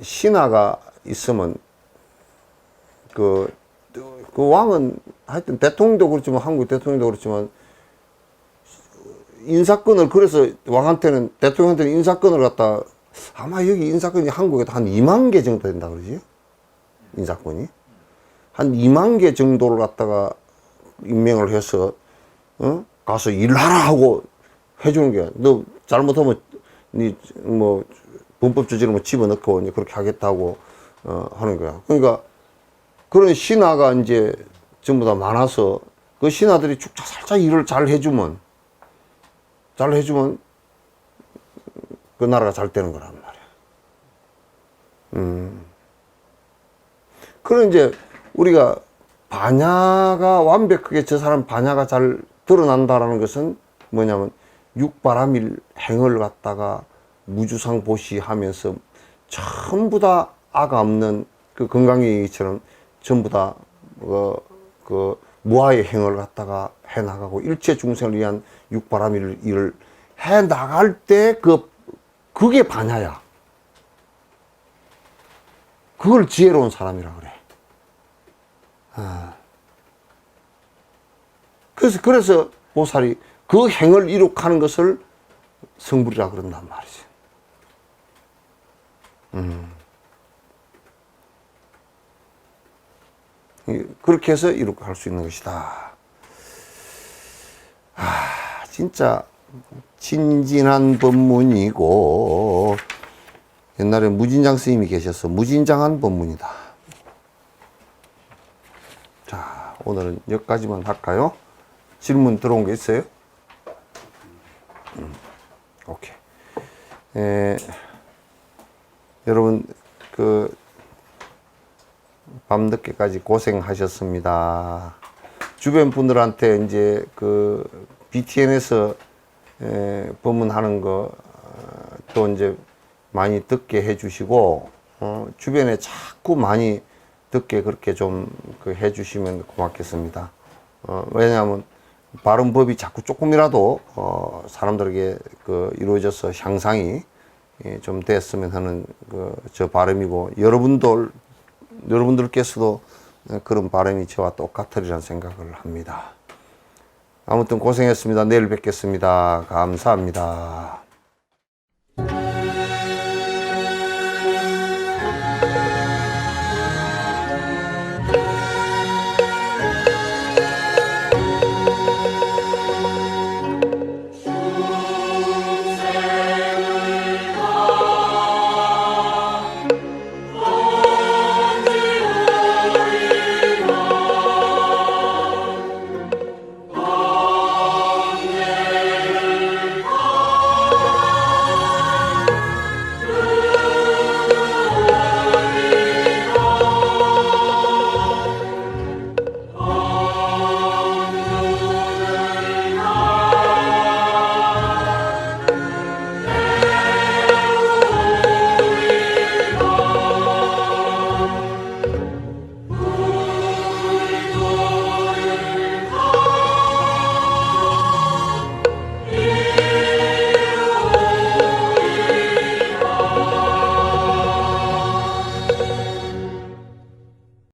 신하가 있으면 그 왕은 하여튼 대통령도 그렇지만 한국 대통령도 그렇지만 인사권을, 그래서 왕한테는, 대통령한테는 인사권을 갖다, 아마 여기 인사권이 한국에도 한 2만 개 정도 된다 그러지? 인사권이 한 2만 개 정도를 갖다가 임명을 해서 가서 일하라 하고 해주는 게, 너 잘못하면 니 뭐 범법 저지르면 집어넣고 그렇게 하겠다고 하는 거야. 그러니까 그런 신하가 이제 전부 다 많아서 그 신하들이 쭉 살짝 일을 잘 해주면 그 나라가 잘 되는 거란 말이야. 그런 이제 우리가 반야가 완벽하게 저 사람 반야가 잘 드러난다라는 것은 뭐냐면 육바라밀 행을 갖다가 무주상보시하면서 전부 다 아가 없는 그 건강이처럼 전부 다 그 무아의 행을 갖다가 해 나가고 일체 중생을 위한 육바라밀 일을 해 나갈 때 그게 반야야. 그걸 지혜로운 사람이라 그래. 그래서 보살이 그 행을 이룩하는 것을 성불이라 그런단 말이지. 그렇게 해서 이룩할 수 있는 것이다. 진짜 진진한 법문이고, 옛날에 무진장 스님이 계셔서 무진장한 법문이다. 자, 오늘은 여기까지만 할까요? 질문 들어온 게 있어요? 오케이. 여러분, 밤늦게까지 고생하셨습니다. 주변 분들한테 이제 BTN에서 법문하는 거 또 이제 많이 듣게 해주시고, 주변에 자꾸 많이 듣게 그렇게 좀 해주시면 고맙겠습니다. 왜냐하면 바른 법이 자꾸 조금이라도 사람들에게 이루어져서 향상이 좀 됐으면 하는 저 바람이고, 여러분들께서도 그런 바람이 저와 똑같으리라는 생각을 합니다. 아무튼 고생했습니다. 내일 뵙겠습니다. 감사합니다.